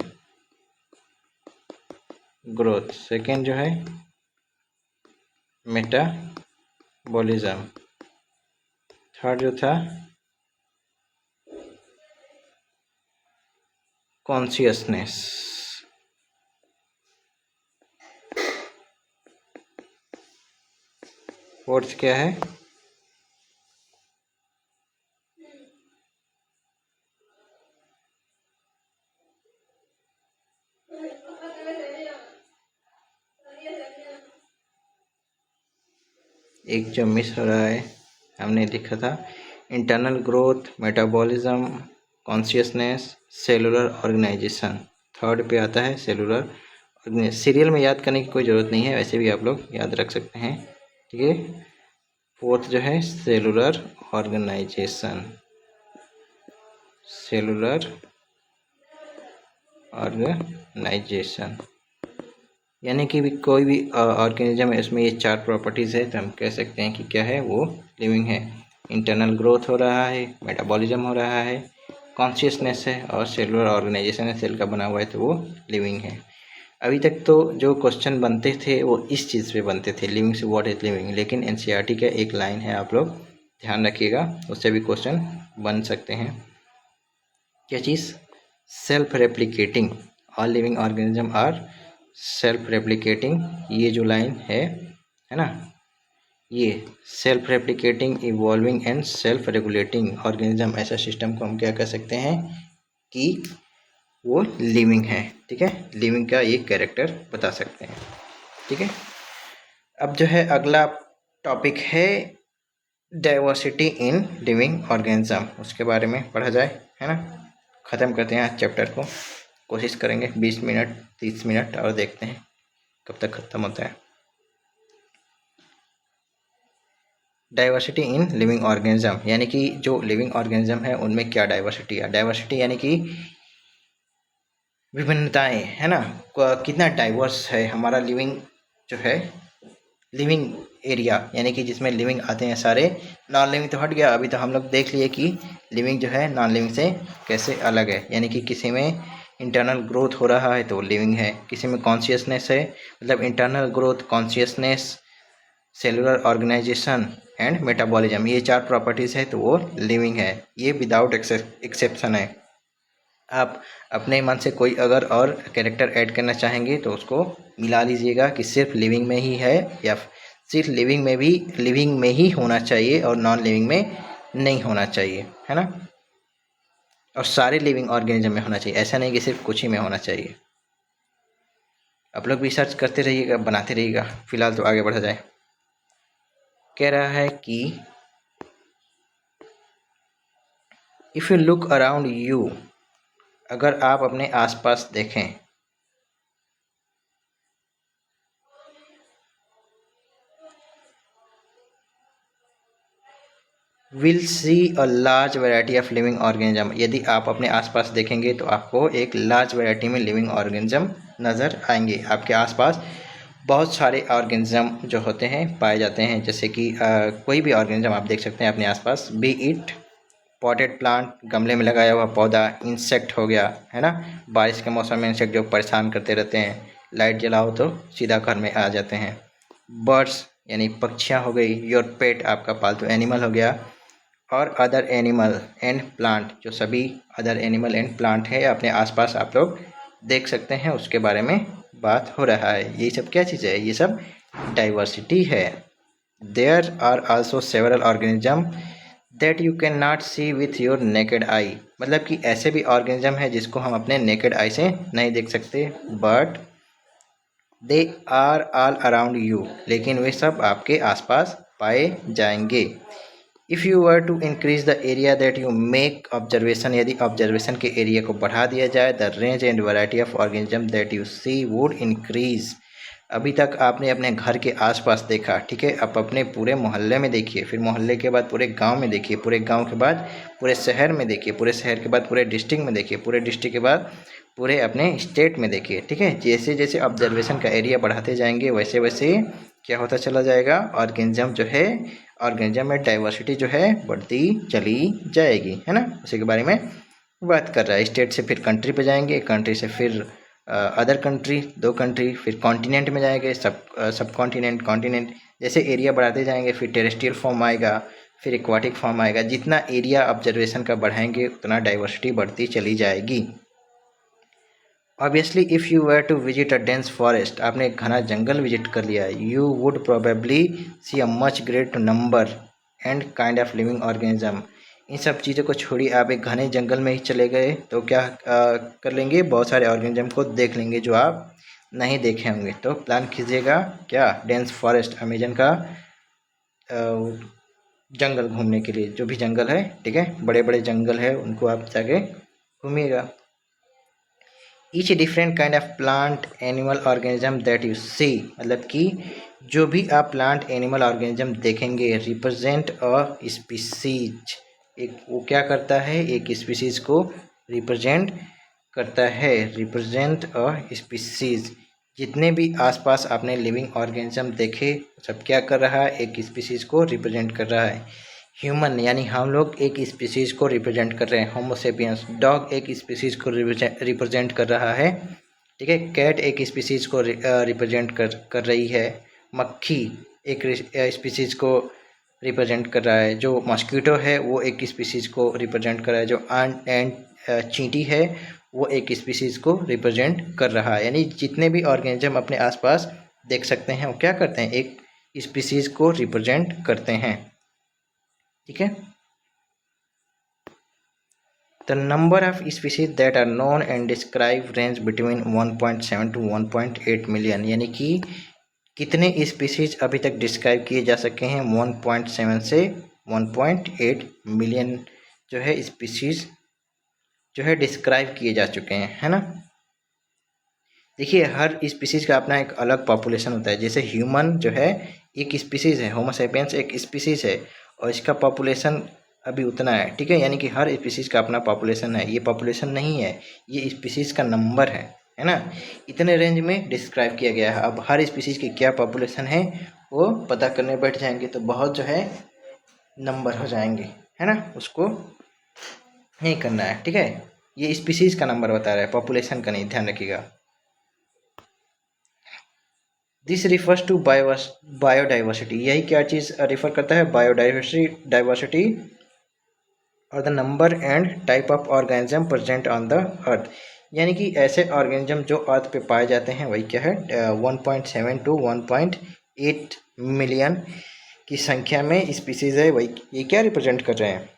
growth. Second जो है मेटाबॉलिज्म। थर्ड जो था कॉन्शियसनेस। फोर्थ क्या है एक जो मिस हो रहा है, हमने लिखा था internal growth, metabolism, consciousness, cellular organisation. Third पे आता है सेलुलर। सीरियल में याद करने की कोई ज़रूरत नहीं है, वैसे भी आप लोग याद रख सकते हैं, ठीक है। फोर्थ जो है सेलुलर ऑर्गेनाइजेशन, सेलुलर ऑर्गेनाइजेशन, यानी कि भी कोई भी ऑर्गेनिज्म है उसमें ये चार प्रॉपर्टीज़ है तो हम कह सकते हैं कि क्या है, वो लिविंग है। इंटरनल ग्रोथ हो रहा है, मेटाबॉलिज्म हो रहा है, कॉन्शियसनेस है और सेलुलर ऑर्गेनाइजेशन है, सेल का बना हुआ है, तो वो लिविंग है। अभी तक तो जो क्वेश्चन बनते थे वो इस चीज़ पे बनते थे, लिविंग से व्हाट इज लिविंग, लेकिन एनसीईआरटी का एक लाइन है, आप लोग ध्यान रखिएगा, उससे भी क्वेश्चन बन सकते हैं। क्या चीज़, self replicating, all living organism are self replicating, ये जो लाइन है ना, ये self replicating, evolving and self regulating organism, ऐसा सिस्टम को हम क्या कह सकते हैं कि वो लिविंग है। ठीक है, लिविंग का एक कैरेक्टर बता सकते हैं। ठीक है, अब जो है अगला टॉपिक है डाइवर्सिटी इन लिविंग ऑर्गेनिज्म, उसके बारे में पढ़ा जाए, है ना। ख़त्म करते हैं आज चैप्टर को, कोशिश करेंगे 20 मिनट 30 मिनट और देखते हैं कब तक ख़त्म होता है। डाइवर्सिटी इन लिविंग ऑर्गेनिज्म यानी कि जो लिविंग ऑर्गेनिज्म है उनमें क्या डाइवर्सिटी है। डाइवर्सिटी यानी कि विभिन्नताएं, है ना, कितना डाइवर्स है हमारा लिविंग जो है, लिविंग एरिया यानी कि जिसमें लिविंग आते हैं सारे। नॉन लिविंग तो हट गया, अभी तो हम लोग देख लिए कि लिविंग जो है नॉन लिविंग से कैसे अलग है। यानी कि किसी में इंटरनल ग्रोथ हो रहा है तो लिविंग है, किसी में कॉन्शियसनेस है, मतलब internal growth, consciousness, cellular organisation and metabolism, ये 4 प्रॉपर्टीज़ है तो वो लिविंग है। ये विदाउट एक्सेप्शन है। आप अपने मन से कोई अगर और कैरेक्टर ऐड करना चाहेंगे तो उसको मिला लीजिएगा कि सिर्फ लिविंग में ही है या सिर्फ लिविंग में ही होना चाहिए और नॉन लिविंग में नहीं होना चाहिए, है ना। और सारे लिविंग ऑर्गेनिज्म में होना चाहिए, ऐसा नहीं कि सिर्फ कुछ ही में होना चाहिए। आप लोग भी सर्च करते रहिएगा, बनाते रहिएगा। फिलहाल तो आगे बढ़ा जाए। कह रहा है कि if you look around you, अगर आप अपने आसपास देखें, will see a large variety of living organism, यदि आप अपने आसपास देखेंगे तो आपको एक लार्ज वैरायटी में लिविंग ऑर्गेनिज्म नज़र आएंगे। आपके आसपास बहुत सारे ऑर्गेनिज्म जो होते हैं पाए जाते हैं, जैसे कि कोई भी ऑर्गेनिज्म आप देख सकते हैं अपने आसपास, बी इट पॉटेड प्लांट, गमले में लगाया हुआ पौधा, इंसेक्ट हो गया, है ना, बारिश के मौसम में इंसेक्ट जो परेशान करते रहते हैं, लाइट जलाओ तो सीधा घर में आ जाते हैं। बर्ड्स यानी पक्षियाँ हो गई, योर पेट आपका पालतू एनिमल हो गया, और अदर एनिमल एंड प्लांट, जो सभी अदर एनिमल एंड प्लांट है अपने आसपास आप लोग देख सकते हैं, उसके बारे में बात हो रहा है। ये सब क्या चीज़ है, ये सब डाइवर्सिटी है। There are also several organism that you can not see with your naked eye, मतलब कि ऐसे भी ऑर्गेनिज्म है जिसको हम अपने नेकेड आई से नहीं देख सकते, but they are all around you, लेकिन वे सब आपके आसपास पाए जाएंगे। If you were to increase the area that you make observation, यदि ऑब्जर्वेशन के एरिया को बढ़ा दिया जाए, the range and variety of organism that you see would increase. अभी तक आपने अपने घर के आसपास देखा, ठीक है, अब अपने पूरे मोहल्ले में देखिए, फिर मोहल्ले के बाद पूरे गांव में देखिए, पूरे गांव के बाद पूरे शहर में देखिए, पूरे शहर के बाद पूरे डिस्ट्रिक्ट में देखिए, पूरे डिस्ट्रिक्ट के बाद पूरे अपने स्टेट में देखिए। ठीक है, जैसे जैसे ऑब्जर्वेशन का एरिया बढ़ाते जाएंगे वैसे वैसे क्या होता चला जाएगा, ऑर्गेनिज्म जो है, ऑर्गेनिज्म में डाइवर्सिटी जो है बढ़ती चली जाएगी, है ना। उसी के बारे में बात कर रहा है। स्टेट से फिर कंट्री पे जाएंगे, कंट्री से फिर अदर कंट्री, 2 कंट्री, फिर कॉन्टिनेंट में जाएंगे, सब कॉन्टिनेंट, कॉन्टिनेंट, जैसे एरिया बढ़ाते जाएंगे फिर टेरेस्ट्रियल फॉर्म आएगा, फिर एक्वाटिक फॉर्म आएगा। जितना एरिया ऑब्जर्वेशन का बढ़ाएंगे उतना डाइवर्सिटी बढ़ती चली जाएगी। Obviously if you were to visit a dense forest, आपने एक घना जंगल विजिट कर लिया, you would probably see a much great number and kind of living organism. इन सब चीज़ों को छोड़िए, आप एक घने जंगल में ही चले गए तो क्या कर लेंगे, बहुत सारे ऑर्गेनिज्म को देख लेंगे जो आप नहीं देखे होंगे। तो प्लान कीजिएगा क्या, डेंस फॉरेस्ट, अमेजन का जंगल घूमने के लिए, जो भी जंगल है, ठीक है, बड़े बड़े जंगल है उनको आप जाके घूमिएगा। Each different kind of plant animal organism that you see, मतलब कि जो भी आप प्लांट एनिमल ऑर्गेनिज्म देखेंगे, रिप्रेजेंट अ स्पीसीज, एक वो क्या करता है, एक स्पीसीज को रिप्रेजेंट करता है, रिप्रेजेंट अ स्पीसीज। जितने भी आसपास आपने लिविंग ऑर्गेनिज्म देखे सब क्या कर रहा है, एक स्पीसीज को रिप्रेजेंट कर रहा है। ह्यूमन यानी हम लोग एक स्पीसीज़ को रिप्रेजेंट कर रहे हैं, होमोसेपियंस। डॉग एक स्पीसीज़ को रिप्रेजेंट कर रहा है, ठीक है। कैट एक स्पीसीज़ को रिप्रेजेंट कर रही है। मक्खी एक स्पीसीज़ को रिप्रेजेंट कर रहा है। जो मॉस्किटो है वो एक स्पीसीज़ को रिप्रेजेंट कर रहा है। जो एंट चींटी है वो एक स्पीसीज़ को रिप्रेजेंट कर रहा है। यानी जितने भी ऑर्गेनिज्म अपने आसपास देख सकते हैं वो क्या करते हैं, एक स्पीसीज़ को रिप्रेजेंट करते हैं। ठीक है। The number of species that are known and describe range between 1.7 to 1.8 million. यानी कि कितने स्पीसीज अभी तक डिस्क्राइब किए जा सके हैं, 1.7 से 1.8 मिलियन जो है स्पीसीज जो है डिस्क्राइब किए जा चुके हैं, है ना। देखिए हर स्पीसीज का अपना एक अलग पॉपुलेशन होता है। जैसे ह्यूमन जो है एक स्पीसीज है, होमो सैपियंस एक स्पीसीज है और इसका पॉपुलेशन अभी उतना है। ठीक है, यानी कि हर स्पीसीज का अपना पॉपुलेशन है। ये पॉपुलेशन नहीं है, ये स्पीसीज का नंबर है ना। इतने रेंज में डिस्क्राइब किया गया है। अब हर स्पीसीज की क्या पॉपुलेशन है वो पता करने बैठ जाएंगे तो बहुत जो है नंबर हो जाएंगे, है ना। उसको नहीं करना है। ठीक है, ये स्पीसीज का नंबर बता रहा है, पॉपुलेशन का नहीं, ध्यान रखिएगा। This refers to biodiversity. यही क्या चीज़ रिफर करता है, biodiversity or the number and type of organism present on the earth. यानी कि ऐसे ऑर्गेनिज्म जो अर्थ पे पाए जाते हैं वही क्या है, 1.7 टू 1.8 मिलियन की संख्या में स्पीसीज है। वही ये क्या रिप्रेजेंट कर रहे हैं,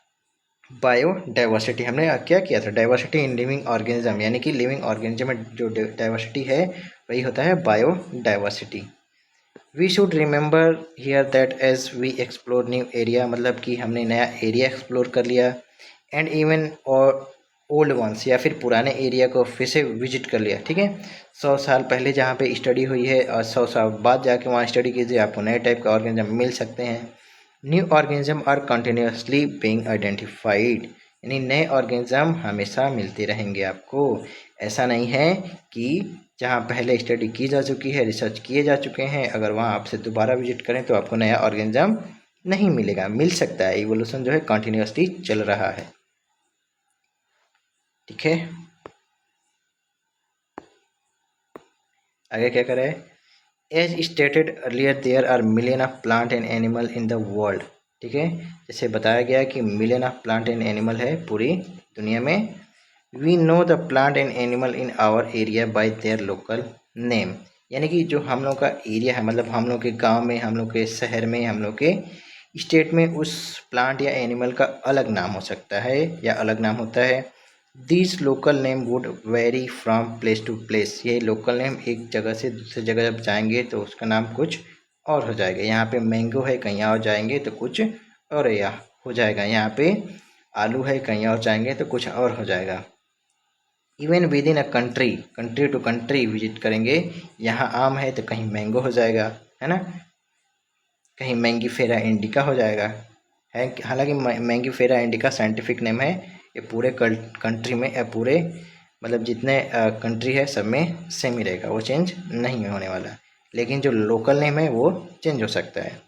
बायोडाइवर्सिटी। हमने क्या किया था, डाइवर्सिटी इन लिविंग ऑर्गेनिज्म, यानी कि लिविंग ऑर्गेनिज्म में जो डाइवर्सिटी है वही होता है biodiversity. We should remember here that as we explore new area, मतलब कि हमने नया एरिया एक्सप्लोर कर लिया, एंड इवन और ओल्ड वंस या फिर पुराने एरिया को फिर से विजिट कर लिया। ठीक है, 100 साल पहले जहाँ पे स्टडी हुई है और 100 साल बाद जाके वहाँ स्टडी कीजिए, आपको नए टाइप का ऑर्गेनिज्म मिल सकते हैं। New organism are continuously being identified, यानी नए ऑर्गेनिज्म हमेशा मिलते रहेंगे आपको। ऐसा नहीं है कि जहाँ पहले स्टडी की जा चुकी है, रिसर्च किए जा चुके हैं, अगर वहाँ आपसे दोबारा विजिट करें तो आपको नया ऑर्गेनिज्म नहीं मिलेगा। मिल सकता है, इवोल्यूशन जो है कंटिन्यूसली चल रहा है। ठीक है, आगे क्या करें, as stated earlier there are million of plant and animal in the world. ठीक है, जैसे बताया गया कि million of plant and animal है पूरी दुनिया में। We know the plant and animal in our area by their local name, यानी कि जो हम लोग का एरिया है, मतलब हम लोग के गांव में, हम लोग के शहर में, हम लोग के स्टेट में उस प्लांट या एनिमल का अलग नाम हो सकता है या अलग नाम होता है। This local name would vary from place to place, ये लोकल नेम एक जगह से दूसरी जगह जब जाएंगे तो उसका नाम कुछ और हो जाएगा। यहाँ पे मैंगो है, कहीं और जाएंगे तो कुछ और या हो जाएगा। यहाँ पे आलू है, कहीं और जाएंगे तो कुछ और हो जाएगा। Even within a country, country to country visit करेंगे, यहाँ आम है तो कहीं मैंगो हो जाएगा, है ना, कहीं मैंगी फेरा इंडिका हो जाएगा। है, हालांकि मैंगी फेरा इंडिका साइंटिफिक नेम है। ये पूरे कंट्री में, पूरे मतलब जितने कंट्री है सब में सेम ही रहेगा, वो चेंज नहीं होने वाला। लेकिन जो लोकल नेम है वो चेंज हो सकता है।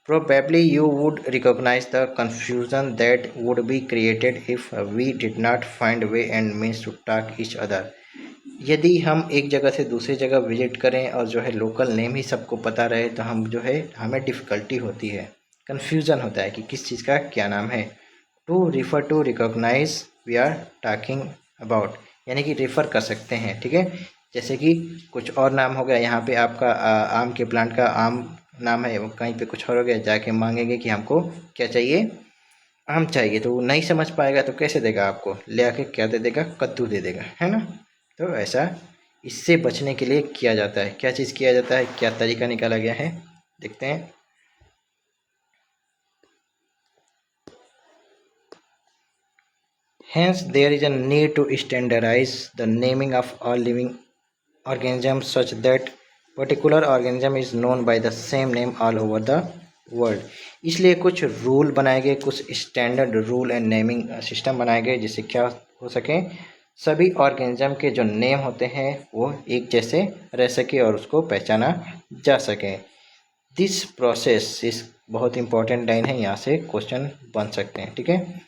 Probably you would recognize the confusion that would be created if we did not find way and means to talk each other. यदि हम एक जगह से दूसरी जगह विजिट करें और जो है लोकल नेम ही सबको पता रहे तो हम जो है हमें डिफ़िकल्टी होती है, कन्फ्यूज़न होता है कि किस चीज़ का क्या नाम है। To refer to recognise we are talking about, यानी कि रेफ़र कर सकते हैं। ठीक है, जैसे कि कुछ और नाम हो गया, यहाँ पे आपका आम के प्लांट का आम नाम है, वो कहीं पे कुछ और हो गया, जाके मांगेंगे कि हमको क्या चाहिए, आम चाहिए, तो वो नहीं समझ पाएगा तो कैसे देगा आपको, ले आके क्या दे देगा, कद्दू दे देगा, है ना। तो ऐसा इससे बचने के लिए किया जाता है। क्या चीज़ किया जाता है, क्या तरीका निकाला गया है, देखते हैं। Hence, there is a need to standardize the naming of all living organisms such that particular organism is known by the same name all over the world. इसलिए कुछ रूल बनाए गए, कुछ standard rule and naming system बनाए गए जिससे क्या हो सके, सभी ऑर्गेनिज्म के जो नेम होते हैं वो एक जैसे रह सके और उसको पहचाना जा सके। दिस प्रोसेस इस बहुत इंपॉर्टेंट लाइन है, यहाँ से क्वेश्चन बन सकते हैं। ठीक है,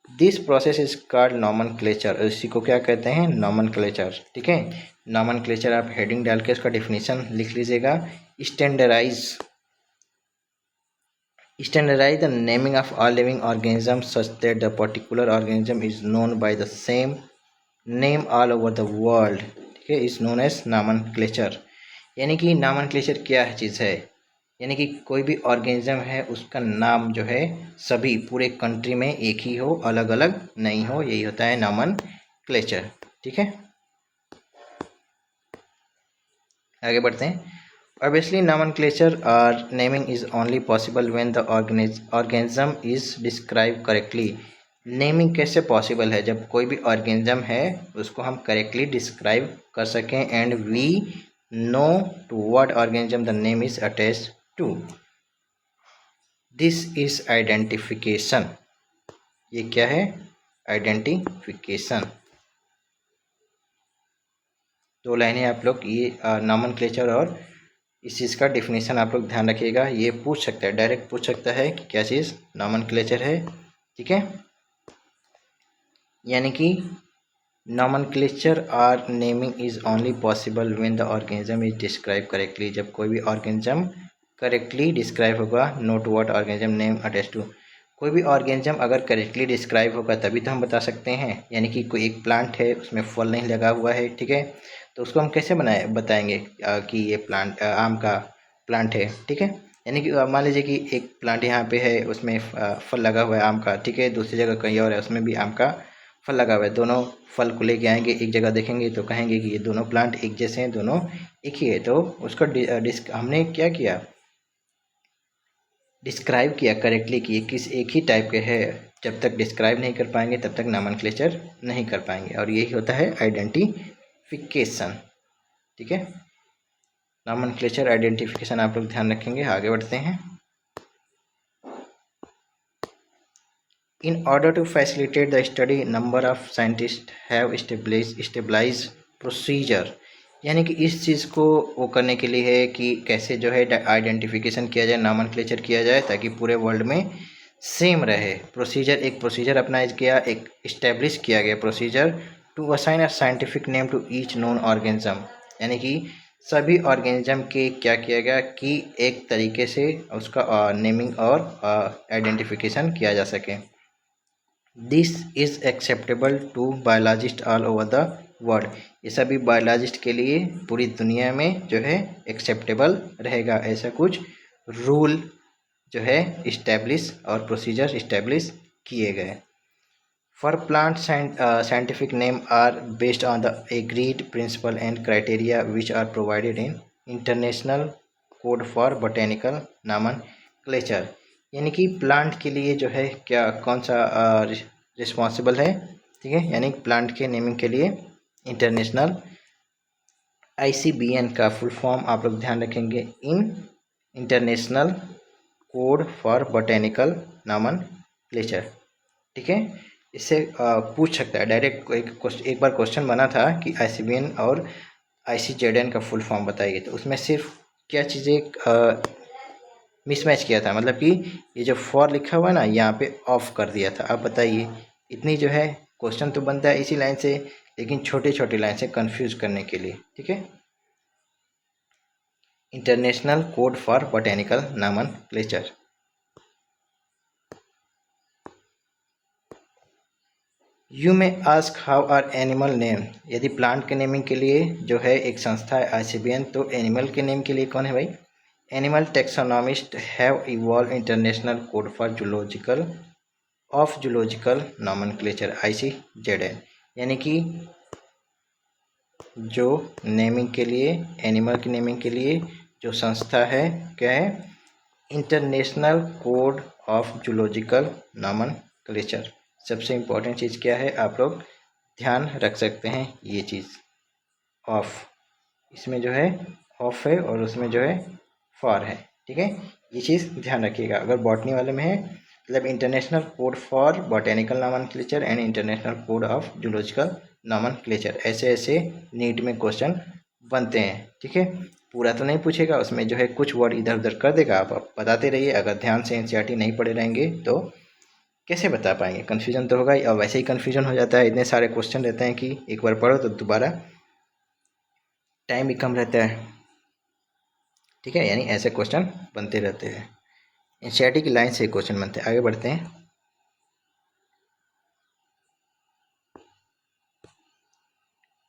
this process is called nomenclature, इसी को क्या कहते हैं, नॉमेनक्लेचर। ठीक है, नॉमेनक्लेचर आप हेडिंग डाल के उसका डिफिनीशन लिख लीजिएगा। Standardise the naming of all living organism such that the particular organism is known by the same name all over the world, ठीक है, इज नोन एज नॉमेनक्लेचर। यानी कि नॉमेनक्लेचर क्या चीज़ है, यानी कि कोई भी ऑर्गेनिज्म है उसका नाम जो है सभी पूरे कंट्री में एक ही हो, अलग अलग नहीं हो, यही होता है नॉमेनक्लेचर। ठीक है, आगे बढ़ते हैं। ऑब्वियसली नॉमेनक्लेचर और naming is only possible when the organism is describe correctly. Naming कैसे पॉसिबल है, जब कोई भी ऑर्गेनिज्म है उसको हम करेक्टली डिस्क्राइब कर सकें and we know to what organism the name is attached to. This is identification. ये क्या है, आइडेंटिफिकेशन। दो लाइनें आप लोग ये नॉमेनक्लेचर और इस चीज़ का डिफिनीशन आप लोग ध्यान रखिएगा। ये पूछ सकता है, डायरेक्ट पूछ सकता है कि क्या चीज़ नॉमेनक्लेचर है। ठीक है, यानी कि नॉमेनक्लेचर और naming is only possible when the organism is describe correctly. जब कोई भी ऑर्गेनिज्म करेक्टली डिस्क्राइब होगा, note what organism name attach to. कोई भी ऑर्गेनिज्म अगर करेक्टली डिस्क्राइब होगा तभी तो हम बता सकते हैं। यानी कि कोई एक प्लांट है उसमें फल नहीं लगा हुआ है, ठीक है, तो उसको हम कैसे बताएंगे कि ये प्लांट आम का प्लांट है। ठीक है, यानी कि मान लीजिए कि एक प्लांट यहाँ पे है उसमें फल लगा हुआ है आम का, ठीक है, दूसरी जगह कहीं और है उसमें भी आम का फल लगा हुआ है। दोनों फल को लेके आएंगे, एक जगह देखेंगे तो कहेंगे कि ये दोनों प्लांट एक जैसे हैं, दोनों एक ही है। तो उसका हमने क्या किया, डिस्क्राइब किया करेक्टली कि ये किस एक ही टाइप के है। जब तक डिस्क्राइब नहीं कर पाएंगे तब तक नॉमेनक्लेचर नहीं कर पाएंगे, और यही होता है आइडेंटिफिकेशन। ठीक है, नॉमेनक्लेचर आइडेंटिफिकेशन आप लोग ध्यान रखेंगे। आगे बढ़ते हैं। In order to facilitate the study, number of scientists have established procedure। यानी कि इस चीज़ को वो करने के लिए है कि कैसे जो है आइडेंटिफिकेशन किया जाए, नॉमेनक्लेचर किया जाए, ताकि पूरे वर्ल्ड में सेम रहे। प्रोसीजर, एक प्रोसीजर अपनाया गया, एक इस्टेब्लिश किया गया procedure to assign a scientific name to each known organism. यानी कि सभी ऑर्गेनिज्म के क्या किया गया कि एक तरीके से उसका नेमिंग और आइडेंटिफिकेशन किया जा सके। This is acceptable to biologist all over the world. ये सभी बायोलॉजिस्ट के लिए पूरी दुनिया में जो है एक्सेप्टेबल रहेगा। ऐसा कुछ रूल जो है इस्टेब्लिश और प्रोसीजर इस्टेब्लिश किए गए। For plant scientific name are based on the agreed principle and criteria which are provided in international code for botanical nomenclature. यानी कि प्लांट के लिए जो है क्या कौन सा रिस्पॉन्सिबल है, ठीक है, यानी प्लांट के नेमिंग के लिए इंटरनेशनल ICBN का फुल फॉर्म आप लोग ध्यान रखेंगे, इन international code for botanical nomenclature. ठीक है, इससे पूछ सकता है डायरेक्ट। एक बार क्वेश्चन बना था कि ICBN और ICZN का फुल फॉर्म बताइए, तो उसमें सिर्फ क्या चीज़ें मिसमैच किया था, मतलब कि ये जो फॉर लिखा हुआ है ना यहाँ पे ऑफ कर दिया था। अब बताइए, इतनी जो है क्वेश्चन तो बनता है इसी लाइन से, लेकिन छोटे छोटे लाइन से कंफ्यूज करने के लिए। ठीक है, international code for botanical nomenclature. You may ask how are animal name. यदि प्लांट के नेमिंग के लिए जो है एक संस्था है ICBN, तो एनिमल के नेम के लिए कौन है भाई, animal taxonomist have evolve international code for zoological nomenclature ICZN। यानी कि जो नेमिंग के लिए, एनिमल की नेमिंग के लिए जो संस्था है क्या है, international code of zoological nomenclature. सबसे इम्पोर्टेंट चीज़ क्या है, आप लोग ध्यान रख सकते हैं ये चीज़, ऑफ, इसमें जो है ऑफ है और उसमें जो है फॉर है। ठीक है, ये चीज़ ध्यान रखिएगा। अगर बॉटनी वाले में है मतलब international code for botanical nomenclature and international code of zoological nomenclature, ऐसे ऐसे नीट में क्वेश्चन बनते हैं। ठीक है, पूरा तो नहीं पूछेगा, उसमें जो है कुछ वर्ड इधर उधर कर देगा, आप बताते रहिए। अगर ध्यान से NCERT नहीं पढ़े रहेंगे तो कैसे बता पाएंगे, कन्फ्यूजन तो होगा ही, और वैसे ही कन्फ्यूजन हो जाता है, इतने सारे क्वेश्चन रहते हैं कि एक बार पढ़ो तो दोबारा टाइम भी कम रहता है। ठीक है, यानी ऐसे क्वेश्चन बनते रहते हैं, NCERT की लाइन से क्वेश्चन बनते हैं। आगे बढ़ते हैं।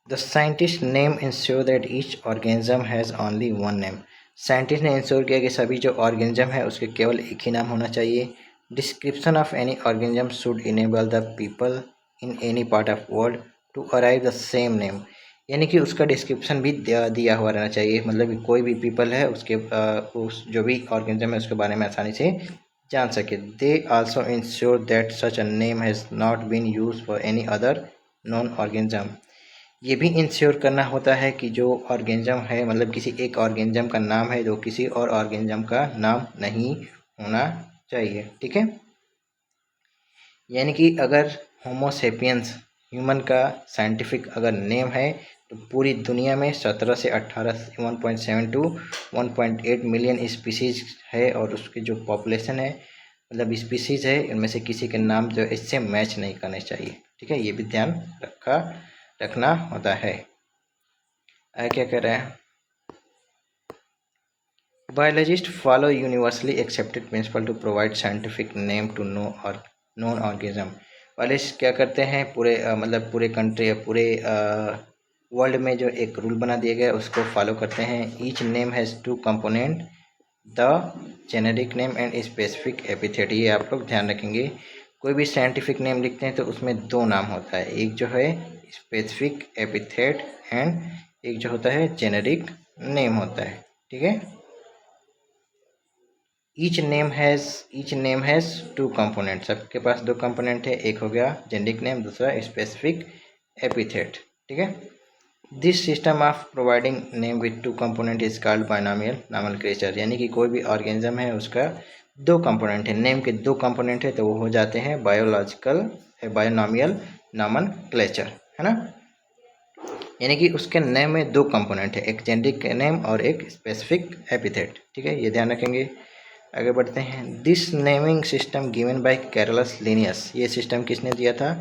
The scientist name ensure that each organism has only one name. Scientist ने इंश्योर किया कि सभी जो ऑर्गेनिज्म है उसके केवल एक ही नाम होना चाहिए। Description of any organism should enable the people in any part of world to arrive the same name. यानी कि उसका डिस्क्रिप्शन भी दिया हुआ रहना चाहिए, मतलब कि कोई भी पीपल है उसके उस जो भी ऑर्गेनिज्म है उसके बारे में आसानी से जान सके। They also ensure that such a name has not been use for any other known organism. ये भी इंश्योर करना होता है कि जो ऑर्गेनिज्म है, मतलब किसी एक ऑर्गेनिज्म का नाम है जो किसी और ऑर्गेनिज्म का नाम नहीं होना चाहिए। ठीक है, यानी कि अगर होमो सेपियंस ह्यूमन का साइंटिफिक अगर नेम है तो पूरी दुनिया में 17 से 18 1.7 टू 1.8 मिलियन स्पीसीज है, और उसकी जो पॉपुलेशन है मतलब स्पीसीज है इनमें से किसी के नाम जो इससे मैच नहीं करने चाहिए। ठीक है, ये भी ध्यान रखना होता है। आगे क्या कह रहे हैं, biologist follow universally accepted principle to provide scientific name to known or non organism. Biologist क्या करते हैं, पूरे मतलब पूरे कंट्री या पूरे वर्ल्ड में जो एक रूल बना दिया गया है उसको फॉलो करते हैं। Each name has two component, the generic name and specific epithet. ये आप लोग ध्यान रखेंगे, कोई भी साइंटिफिक नेम लिखते हैं तो उसमें दो नाम होता है, एक जो है स्पेसिफिक एपिथेट एंड एक जो होता है जेनेरिक नेम होता है। ठीक है, each name has two component, सबके पास दो कंपोनेंट है, एक हो गया जेनेरिक नेम, दूसरा स्पेसिफिक एपिथेट। ठीक है, this system of providing name with two component is called binomial nomenclature. यानी कि कोई भी ऑर्गेनिज्म है उसका दो कंपोनेंट है, नेम के दो कंपोनेंट है तो वो हो जाते हैं बायोनॉमियल नॉमेनक्लेचर, है ना। यानी कि उसके नेम में दो कंपोनेंट है, एक जेनेरिक नेम और एक स्पेसिफिक एपिथेट। ठीक है, ये ध्यान रखेंगे। आगे बढ़ते हैं। This naming system given by Carlos Linnaeus. ये सिस्टम किसने दिया था,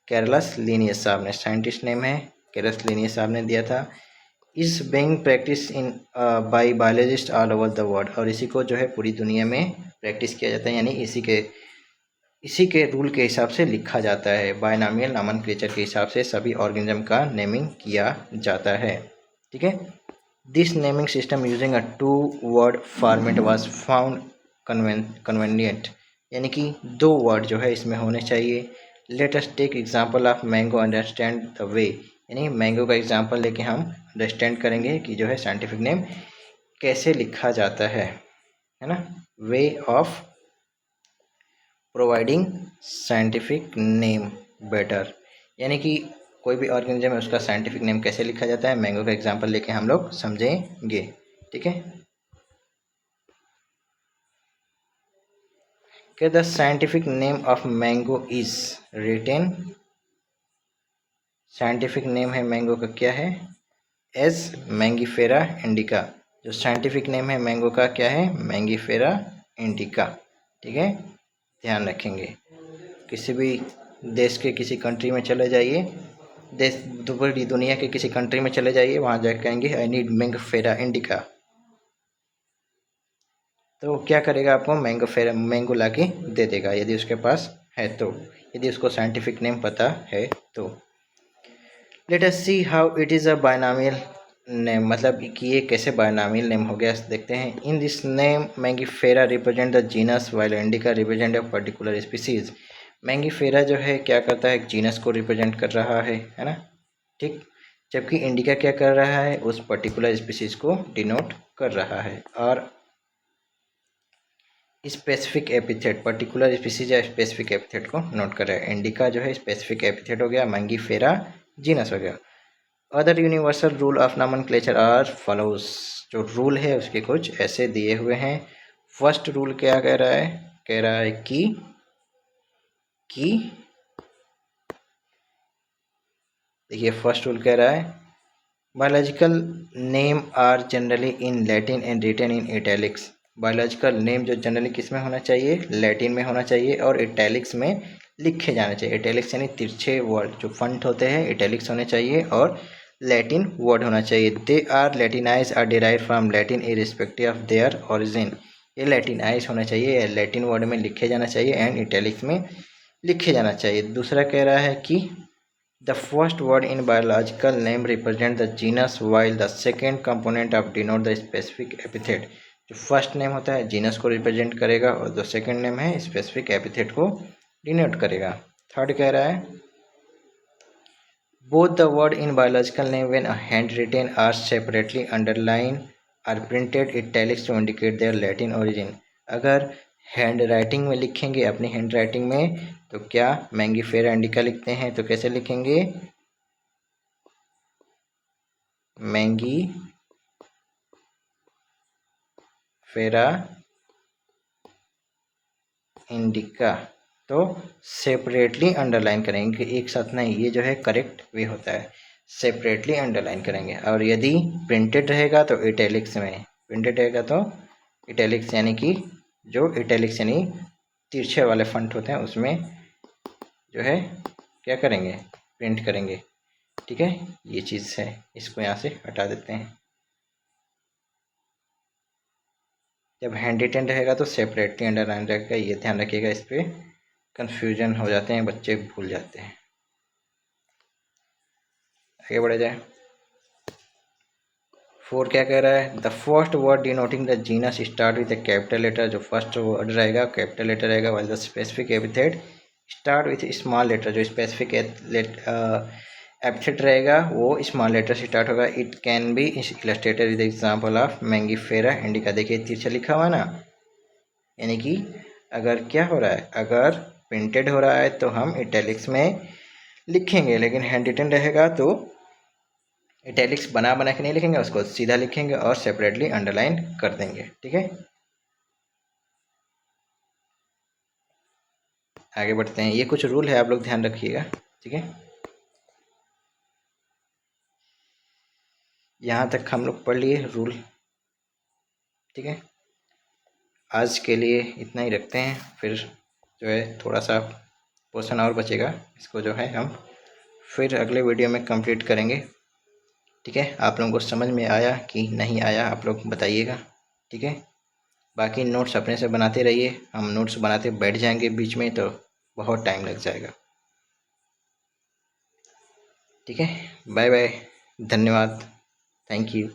कैरलस लिनियस साहब ने, साइंटिस्ट नेम है कैरलस लिनियस साहब ने दिया था। इस being practice in by biologist all over the world, और इसी को जो है पूरी दुनिया में प्रैक्टिस किया जाता है, यानी इसी के रूल के हिसाब से लिखा जाता है, बायनॉमियल नॉमेनक्लेचर के हिसाब से सभी ऑर्गेनिज्म का नेमिंग किया जाता है। ठीक है, this naming system using a two word format was found convenient. यानी कि दो वर्ड जो है इसमें होने चाहिए। Let us take example of mango understand the way. यानी मैंगो का एग्जांपल लेके हम अंडरस्टैंड करेंगे कि जो है साइंटिफिक नेम कैसे लिखा जाता है ना। Way of providing scientific name better, यानी कि कोई भी ऑर्गेनिज्म है उसका साइंटिफिक नेम कैसे लिखा जाता है, मैंगो का एग्जांपल लेके हम लोग समझेंगे। ठीक है, कि the scientific name of mango is written. Scientific name है मैंगो का क्या है, एज मैंगीफेरा इंडिका। जो साइंटिफिक नेम है मैंगो का क्या है, मैंगीफेरा इंडिका। ठीक है, ध्यान रखेंगे। किसी भी देश के किसी कंट्री में चले जाइए, देश पूरी दुनिया के किसी कंट्री में चले जाइए, वहाँ जाकर कहेंगे आई नीड मैंगोफेरा इंडिका, तो क्या करेगा, आपको मैंगो ला के दे देगा यदि उसके पास है तो, यदि उसको साइंटिफिक नेम पता है तो। Let us see how it is a binomial name, मतलब कि ये कैसे बायनॉमियल नेम हो गया देखते हैं। In this name Mangifera represent the genus while indica represent a particular species. Mangifera जो है क्या करता है, एक जीनस को रिप्रेजेंट कर रहा है ना। ठीक, जबकि इंडिका क्या कर रहा है, उस पर्टिकुलर स्पीसीज को डिनोट कर रहा है। और स्पेसिफिक एपिथेट, पर्टिकुलर स्पीसीज या स्पेसिफिक एपिथेट को नोट कर रहा है। इंडिका जो है स्पेसिफिक एपिथेट हो गया, मैंगीफेरा जीनस हो गया। Other universal rule of nomenclature are follows. जो रूल है उसके कुछ ऐसे दिए हुए हैं। फर्स्ट रूल क्या कह रहा है, कह रहा है कि देखिए फर्स्ट रूल कह रहा है biological name are generally in Latin and written in italics. Biological name जो जनरली किस में होना चाहिए, लैटिन में होना चाहिए और इटैलिक्स में लिखे जाने चाहिए। इटैलिक्स यानी तिरछे वर्ड जो फंट होते हैं इटैलिक्स होने चाहिए और लैटिन वर्ड होना चाहिए। They are Latinize or derive from Latin irrespective of their origin. ये लैटिनाइज होना चाहिए या लैटिन वर्ड में लिखे जाना चाहिए एंड इटैलिक्स में लिखे जाना चाहिए। दूसरा कह रहा है कि the first word in biological name represent the genus while the second component of denote the specific epithet. जो फर्स्ट नेम होता है जीनस को रिप्रेजेंट करेगा और जो सेकेंड नेम है स्पेसिफिक एपिथेट को डिनोट करेगा। थर्ड कह रहा है both the word in biological name when handwritten are separately underlined or printed italics to indicate their Latin origin। अगर हैंड राइटिंग में लिखेंगे अपनी हैंड राइटिंग में तो क्या मैंगीफेरा इंडिका लिखते हैं तो कैसे लिखेंगे मैंगी फेरा इंडिका। तो सेपरेटली अंडरलाइन करेंगे एक साथ नहीं, ये जो है करेक्ट वे होता है, सेपरेटली अंडरलाइन करेंगे। और यदि प्रिंटेड रहेगा तो इटैलिक्स में, प्रिंटेड रहेगा तो इटैलिक्स यानी कि जो इटैलिक्स यानी तिरछे वाले फंट होते हैं उसमें जो है क्या करेंगे प्रिंट करेंगे। ठीक है, ये चीज़ है, इसको यहाँ से हटा देते हैं। जब हैंड रिटेन रहेगा तो सेपरेटली अंडरलाइन रहेगा, ये ध्यान रखिएगा, इस पर कन्फ्यूजन हो जाते हैं बच्चे, भूल जाते हैं। आगे बढ़ा जाए। 4 क्या कह रहा है the first word denoting the genus start with the capital letter. जो फर्स्ट वर्ड रहेगा कैपिटल लेटर रहेगा, while the specific epithet start with small letter. जो स्पेसिफिक एपिथेट रहेगा वो स्मॉल लेटर से स्टार्ट होगा। It can be illustrated with example of Mangifera indica. देखिए तिरछा लिखा हुआ ना, यानी कि अगर क्या हो रहा है, अगर प्रिंटेड हो रहा है तो हम इटैलिक्स में लिखेंगे, लेकिन हैंड रिटन रहेगा तो इटैलिक्स बना बना के नहीं लिखेंगे, उसको सीधा लिखेंगे और सेपरेटली अंडरलाइन कर देंगे। ठीक है, आगे बढ़ते हैं। ये कुछ रूल है, आप लोग ध्यान रखिएगा। ठीक है, यहाँ तक हम लोग पढ़ लिए रूल। ठीक है, आज के लिए इतना ही रखते हैं, फिर जो है थोड़ा सा पोर्शन और बचेगा, इसको जो है हम फिर अगले वीडियो में कंप्लीट करेंगे। ठीक है, आप लोगों को समझ में आया कि नहीं आया आप लोग बताइएगा। ठीक है, बाकी नोट्स अपने से बनाते रहिए, हम नोट्स बनाते बैठ जाएंगे बीच में तो बहुत टाइम लग जाएगा। ठीक है, बाय बाय, धन्यवाद, थैंक यू।